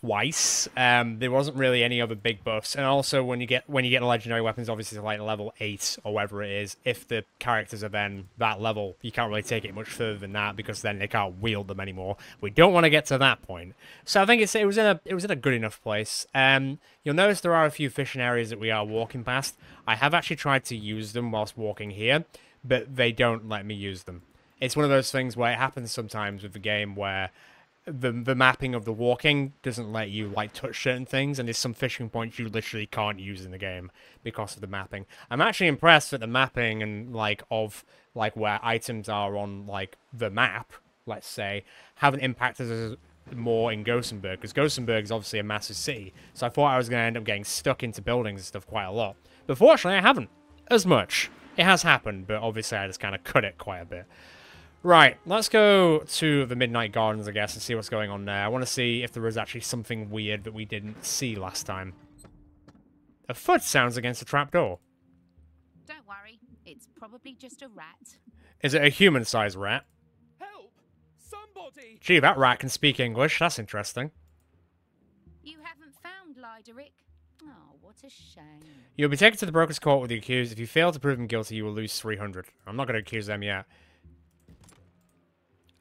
twice. There wasn't really any other big buffs, and also when you get legendary weapons, obviously to like level 8 or whatever it is, if the characters are then that level, you can't really take it much further than that, because then they can't wield them anymore. We don't want to get to that point, so I think it was in a good enough place. You'll notice there are a few fishing areas that we are walking past. I have actually tried to use them whilst walking here, but they don't let me use them. It's one of those things where it happens sometimes with the game where the mapping of the walking doesn't let you like touch certain things, and there's some fishing points you literally can't use in the game because of the mapping. I'm actually impressed that the mapping and like where items are on like the map, let's say, haven't impacted us more in Gothenburg, because Gothenburg is obviously a massive city, so I thought I was going to end up getting stuck into buildings and stuff quite a lot, but fortunately I haven't as much. It has happened, but obviously I just kind of cut it quite a bit. Right, let's go to the Midnight Gardens, I guess, and see what's going on there. I want to see if there was actually something weird that we didn't see last time. A foot sounds against a trapdoor. Don't worry, it's probably just a rat. Is it a human-sized rat? Help! Somebody! Gee, that rat can speak English. That's interesting. You haven't found Lyderick? Oh, what a shame. You'll be taken to the Broker's Court with the accused. If you fail to prove him guilty, you will lose 300. I'm not going to accuse them yet.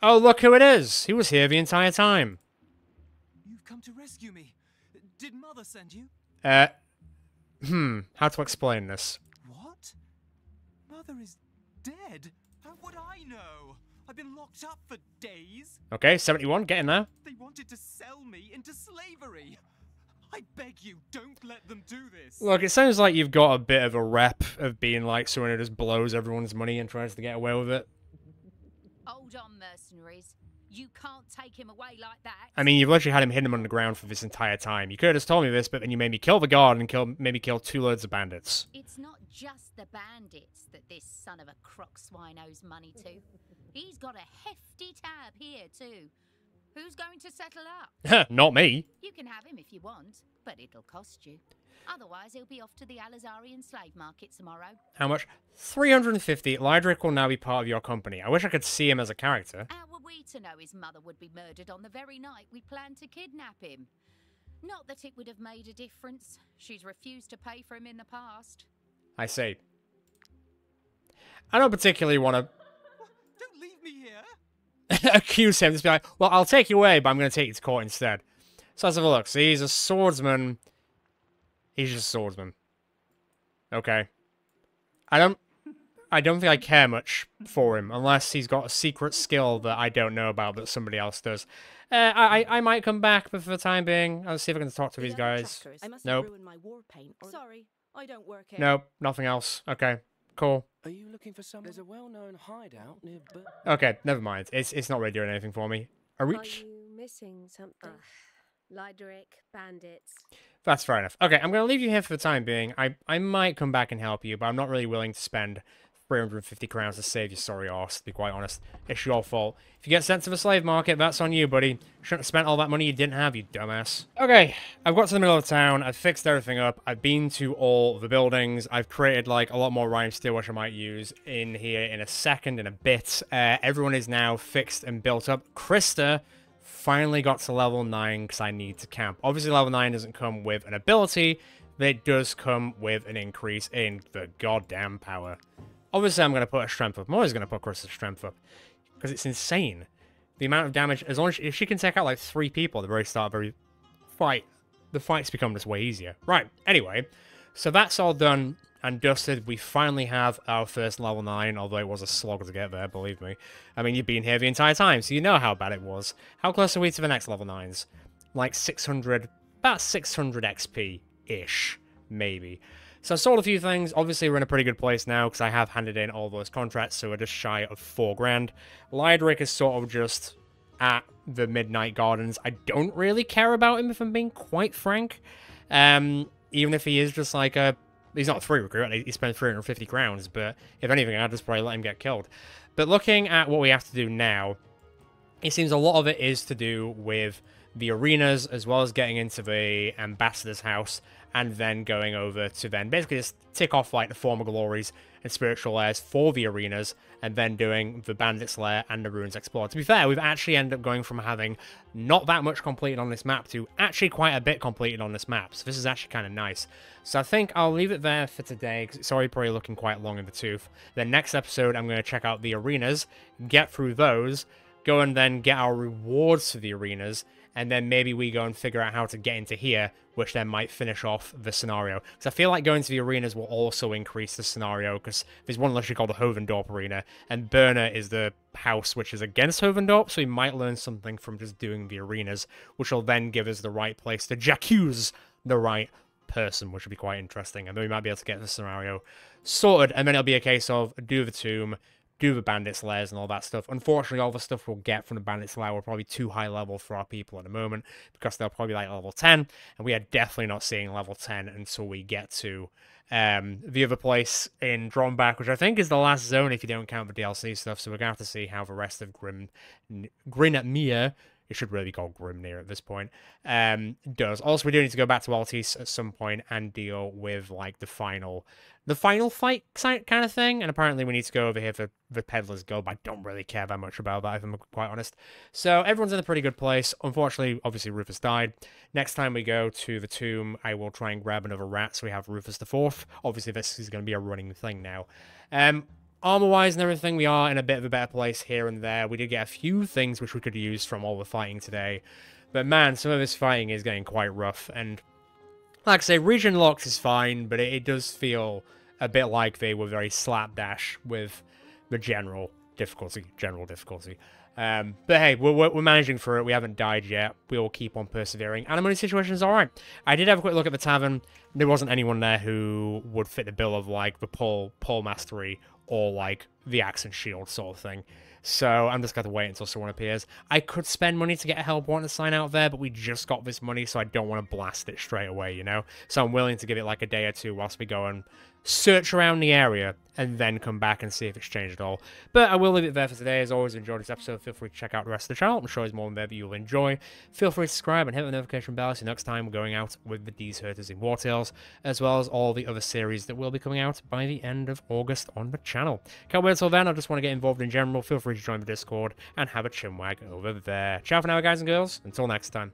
Oh, look who it is! He was here the entire time. You've come to rescue me. Did Mother send you? How to explain this? What? Mother is dead? How would I know? I've been locked up for days. Okay, 71, get in there. They wanted to sell me into slavery. I beg you, don't let them do this. Look, it sounds like you've got a bit of a rep of being like someone who just blows everyone's money and tries to get away with it. Hold on, mercenaries. You can't take him away like that. I mean, you've literally had him hidden on the ground for this entire time. You could have just told me this, but then you made me kill the guard and maybe kill 2 loads of bandits. It's not just the bandits that this son of a crock swine owes money to. He's got a hefty tab here, too. Who's going to settle up? Not me. You can have him if you want, but it'll cost you. Otherwise, he'll be off to the Alizarian slave market tomorrow. How much? 350. Lyderick will now be part of your company. I wish I could see him as a character. How were we to know his mother would be murdered on the very night we planned to kidnap him? Not that it would have made a difference. She's refused to pay for him in the past. I see. I don't particularly want to Don't leave me here. accuse him. Just be like, well, I'll take you away, but I'm going to take you to court instead. So let's have a look. So he's a swordsman. He's just a swordsman. Okay. I don't think I care much for him, unless he's got a secret skill that I don't know about that somebody else does. I might come back, but for the time being, I'll see if I can talk to these guys. Nope. Sorry, I don't work here. Nope, nothing else. Okay, cool. Are you looking for someone? There's a well-known hideout near. Okay, never mind. It's not really doing anything for me. A reach. Are you missing something? Lyderick, bandits. That's fair enough. Okay, I'm going to leave you here for the time being. I might come back and help you, but I'm not really willing to spend 350 crowns to save your sorry arse, to be quite honest. It's your fault. If you get sent to the slave market, that's on you, buddy. Shouldn't have spent all that money you didn't have, you dumbass. Okay, I've got to the middle of town. I've fixed everything up. I've been to all the buildings. I've created, like, a lot more rhyme steel, which I might use in here in a second, in a bit. Everyone is now fixed and built up. Krista finally got to level 9 because I need to camp. Obviously, level 9 doesn't come with an ability, but it does come with an increase in the goddamn power. Obviously, I'm going to put her strength up. I'm always going to put Krista's strength up because it's insane. The amount of damage, as long as if she can take out like 3 people at the very start of every fight, the fights become just way easier. Right, anyway, so that's all done and dusted. We finally have our first level 9, although it was a slog to get there, believe me. I mean, you've been here the entire time, so you know how bad it was. How close are we to the next level 9s? Like 600, about 600 XP-ish, maybe. So I sold a few things. Obviously, we're in a pretty good place now, because I have handed in all those contracts, so we're just shy of 4 grand. Lydric is sort of just at the Midnight Gardens. I don't really care about him, if I'm being quite frank. Even if he is just like a... He's not a 3 recruit, he spent 350 crowns, but if anything, I'd just probably let him get killed. But looking at what we have to do now, it seems a lot of it is to do with the arenas, as well as getting into the ambassador's house, and then going over to then basically just tick off like the former glories and spiritual lairs for the arenas, and then doing the bandit's lair and the ruins explored. To be fair, we've actually ended up going from having not that much completed on this map to actually quite a bit completed on this map, so this is actually kind of nice. So I think I'll leave it there for today, because it's already probably looking quite long in the tooth. Then next episode, I'm going to check out the arenas, get through those, go and then get our rewards for the arenas, and then maybe we go and figure out how to get into here, which then might finish off the scenario. Because I feel like going to the arenas will also increase the scenario, because there's one literally called the Hovendorp Arena, and Berna is the house which is against Hovendorp, so we might learn something from just doing the arenas, which will then give us the right place to accuse the right person, which would be quite interesting, and then we might be able to get the scenario sorted, and then it'll be a case of do the tomb, do the bandit's lairs and all that stuff. Unfortunately, all the stuff we'll get from the bandit's lair will probably too high level for our people at the moment, because they'll probably be like level 10, and we are definitely not seeing level 10 until we get to the other place in Dronbach, which I think is the last zone if you don't count the DLC stuff, so we're going to have to see how the rest of Grimnir, it should really be called Grimnir at this point, does. Also, we do need to go back to Wartales at some point and deal with, like, the final fight kind of thing, and apparently we need to go over here for the Peddler's Guild, but I don't really care that much about that, if I'm quite honest. So, everyone's in a pretty good place. Unfortunately, obviously, Rufus died. Next time we go to the tomb, I will try and grab another rat, so we have Rufus the Fourth. Obviously, this is going to be a running thing now. Armor-wise and everything, we are in a bit of a better place here and there. We did get a few things which we could use from all the fighting today. But man, some of this fighting is getting quite rough. And like I say, region locked is fine, but it does feel a bit like they were very slapdash with the general difficulty. But hey, we're managing through it. We haven't died yet. We will keep on persevering. And the money situation is alright. I did have a quick look at the tavern. There wasn't anyone there who would fit the bill of, like, the pole mastery or, like, the axe and shield sort of thing. So I'm just going to wait until someone appears. I could spend money to get a help wanting to sign out there, but we just got this money, so I don't want to blast it straight away, you know? So I'm willing to give it, like, a day or two whilst we go and search around the area, and then come back and see if it's changed at all. But I will leave it there for today. As always, enjoyed this episode, feel free to check out the rest of the channel. I'm sure there's more than there that you'll enjoy. Feel free to subscribe and hit the notification bell so next time we're going out with the D's Hurters in Wartales, as well as all the other series that will be coming out by the end of August on the channel. Can't wait until then. I just want to get involved in general. Feel free to join the Discord and have a chinwag over there. Ciao for now, guys and girls. Until next time.